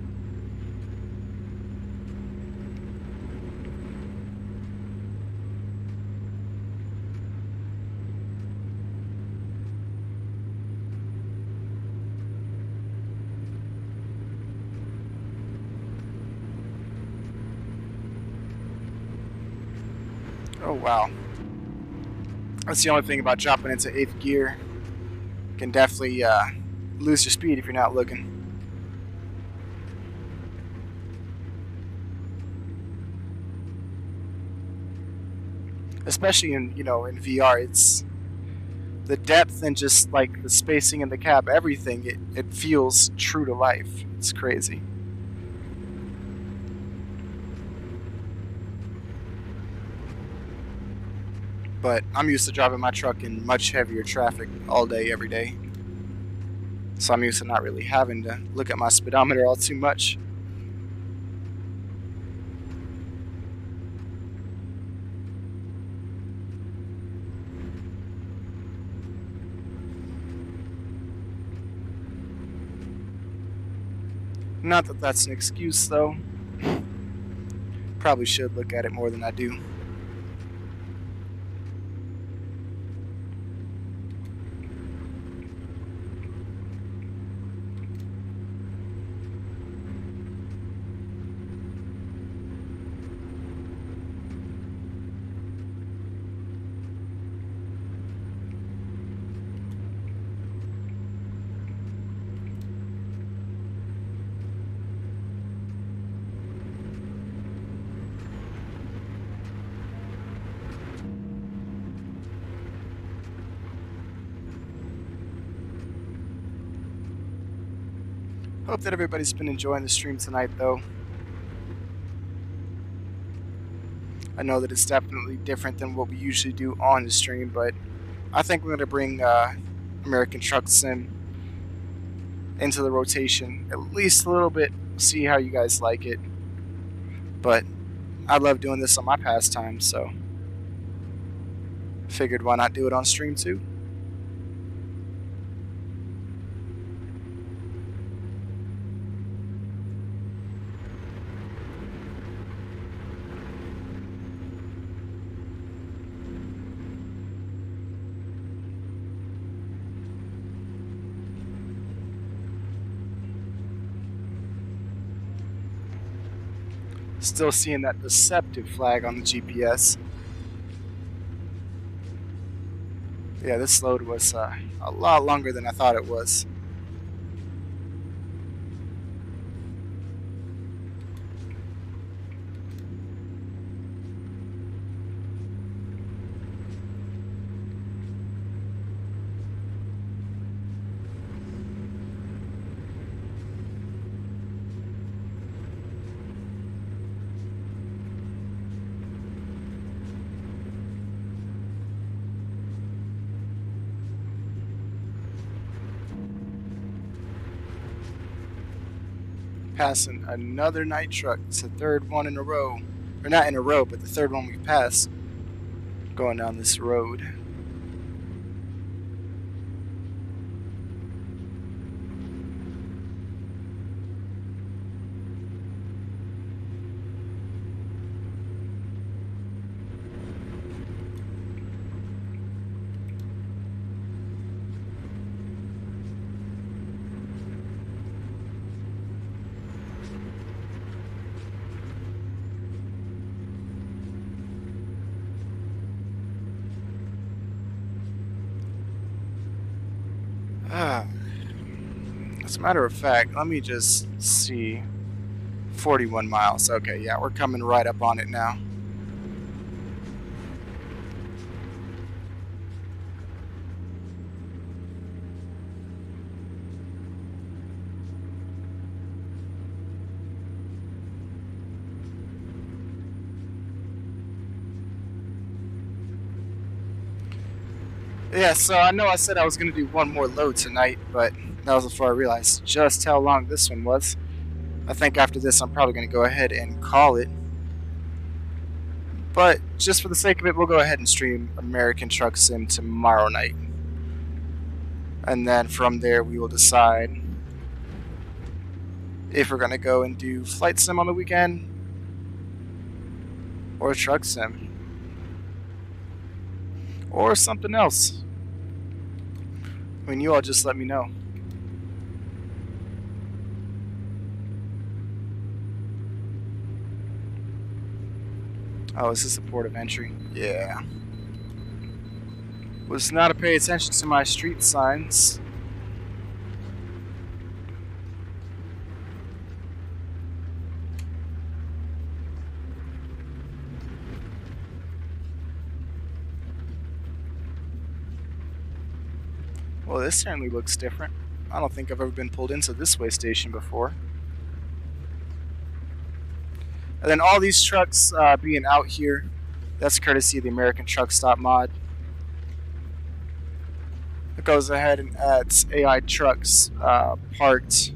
Oh wow. That's the only thing about dropping into 8th gear. Can definitely lose your speed if you're not looking. Especially in in VR, it's the depth and just like the spacing in the cab, everything. It feels true to life. It's crazy. But I'm used to driving my truck in much heavier traffic all day, every day. So I'm used to not really having to look at my speedometer all too much. Not that that's an excuse, though. Probably should look at it more than I do. Hope that everybody's been enjoying the stream tonight, though. I know that it's definitely different than what we usually do on the stream, but I think we're going to bring American Truck Sim into the rotation at least a little bit, see how you guys like it. But I love doing this on my pastime, so figured why not do it on stream too. Still seeing that deceptive flag on the GPS. Yeah, this load was a lot longer than I thought it was. Passing another night truck. It's the third one in a row. Or not in a row, but the third one we've passed going down this road. As a matter of fact, let me just see. 41 miles. Okay, yeah, we're coming right up on it now. Yeah, so I know I said I was going to do one more load tonight, but that was before I realized just how long this one was. I think after this I'm probably going to go ahead and call it. But just for the sake of it, we'll go ahead and stream American Truck Sim tomorrow night. And then from there we will decide if we're going to go and do Flight Sim on the weekend or Truck Sim or something else. I mean, you all just let me know. Oh, is this a port of entry? Yeah. Was not to pay attention to my street signs. Well, this certainly looks different. I don't think I've ever been pulled into this way station before. And then all these trucks being out here, that's courtesy of the American Truck Stop mod. It goes ahead and adds AI trucks parked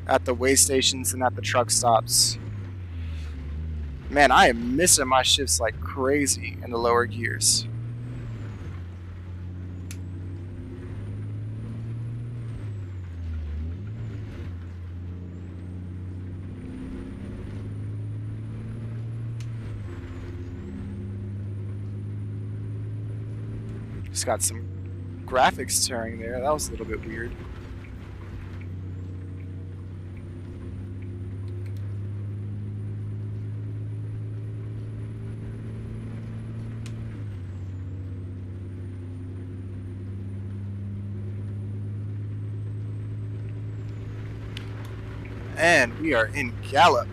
at the way stations and at the truck stops. Man, I am missing my shifts like crazy in the lower gears. Just got some graphics tearing there. That was a little bit weird. And we are in Gallup.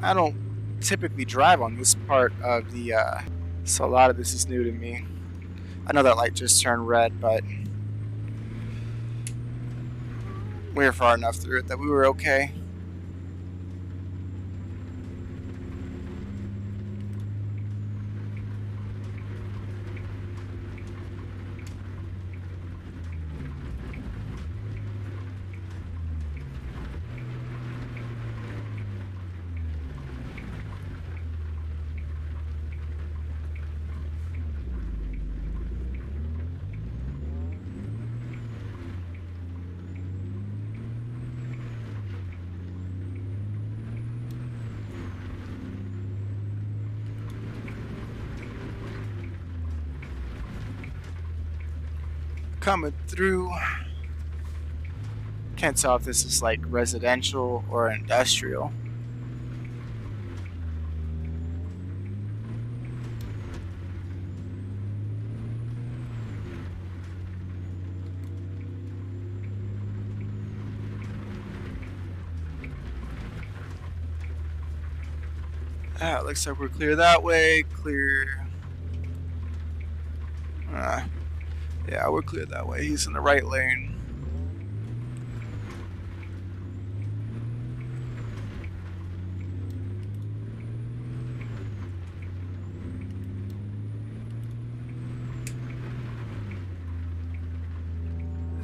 I don't typically drive on this part of the, so a lot of this is new to me. I know that light just turned red, but we were far enough through it that we were okay. Coming through. Can't tell if this is like residential or industrial. It looks like we're clear that way. Clear. Yeah, we're clear that way. He's in the right lane.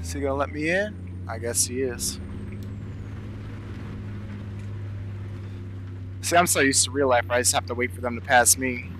Is he gonna let me in? I guess he is. See, I'm so used to real life, I just have to wait for them to pass me.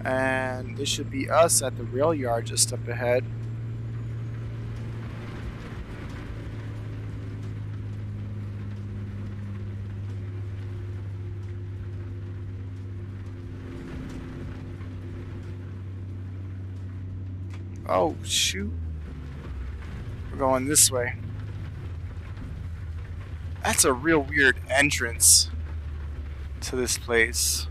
And this should be us at the rail yard just up ahead. Oh, shoot. We're going this way. That's a real weird entrance to this place.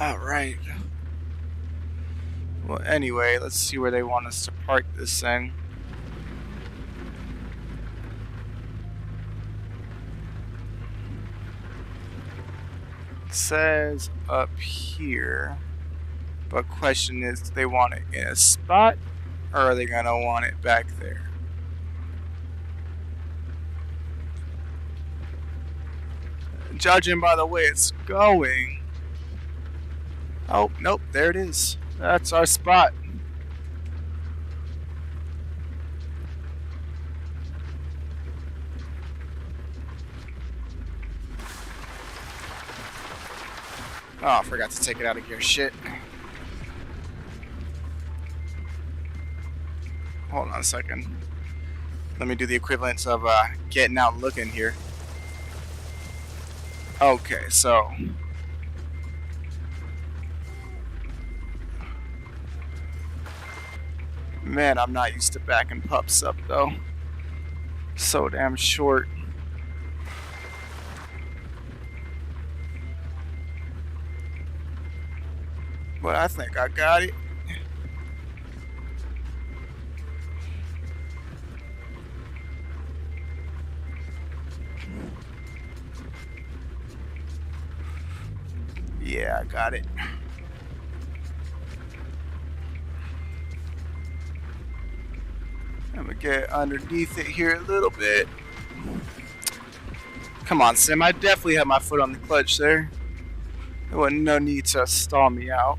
Alright. Well, anyway, let's see where they want us to park this thing. It says up here. But question is, do they want it in a spot, or are they gonna want it back there? Judging by the way it's going. Oh, nope, there it is. That's our spot. Oh, I forgot to take it out of gear. Shit. Hold on a second. Let me do the equivalence of getting out and looking here. Okay, so man, I'm not used to backing pups up though. So damn short. But I think I got it. Yeah, I got it. I'm gonna get underneath it here a little bit. Come on, Sim. I definitely have my foot on the clutch there. There wasn't no need to stall me out.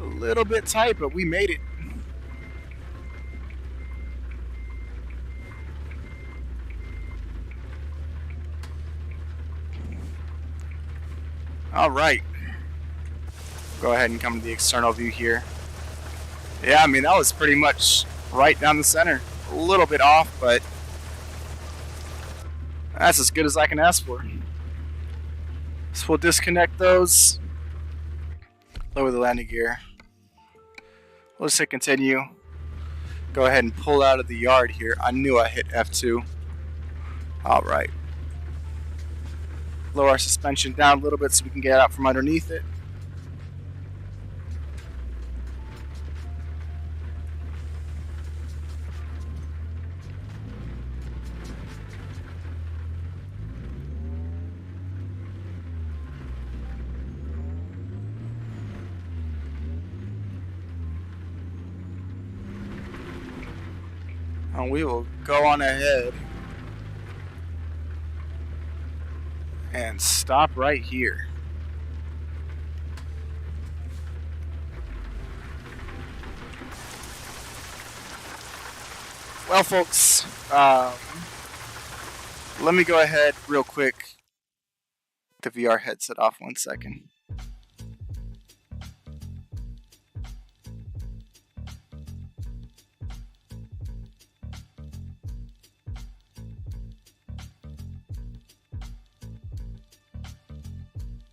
A little bit tight, but we made it. All right. Go ahead and come to the external view here. Yeah, I mean, that was pretty much right down the center. A little bit off, but that's as good as I can ask for. So we'll disconnect those. Lower the landing gear. We'll just hit continue. Go ahead and pull out of the yard here. I knew I hit F2. All right. Lower our suspension down a little bit so we can get out from underneath it. And we will go on ahead and stop right here. Well, folks, let me go ahead real quick. The VR headset off 1 second.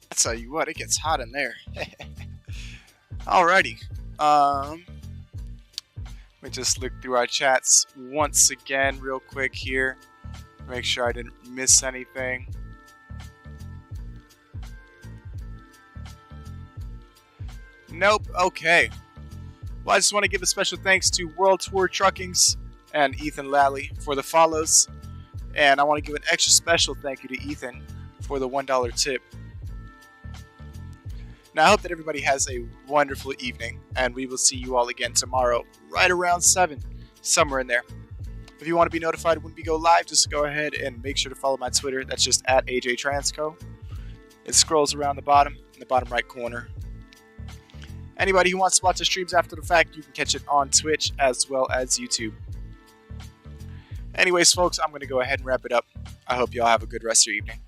I tell you what, it gets hot in there. Alrighty. Let me just look through our chats once again real quick here. Make sure I didn't miss anything. Nope. Okay. Well, I just want to give a special thanks to World Tour Truckings and Ethan Lally for the follows. And I want to give an extra special thank you to Ethan for the $1 tip. Now, I hope that everybody has a wonderful evening, and we will see you all again tomorrow, right around 7, somewhere in there. If you want to be notified when we go live, just go ahead and make sure to follow my Twitter. That's just at AJTransco. It scrolls around the bottom, in the bottom right corner. Anybody who wants to watch the streams after the fact, you can catch it on Twitch as well as YouTube. Anyways, folks, I'm going to go ahead and wrap it up. I hope you all have a good rest of your evening.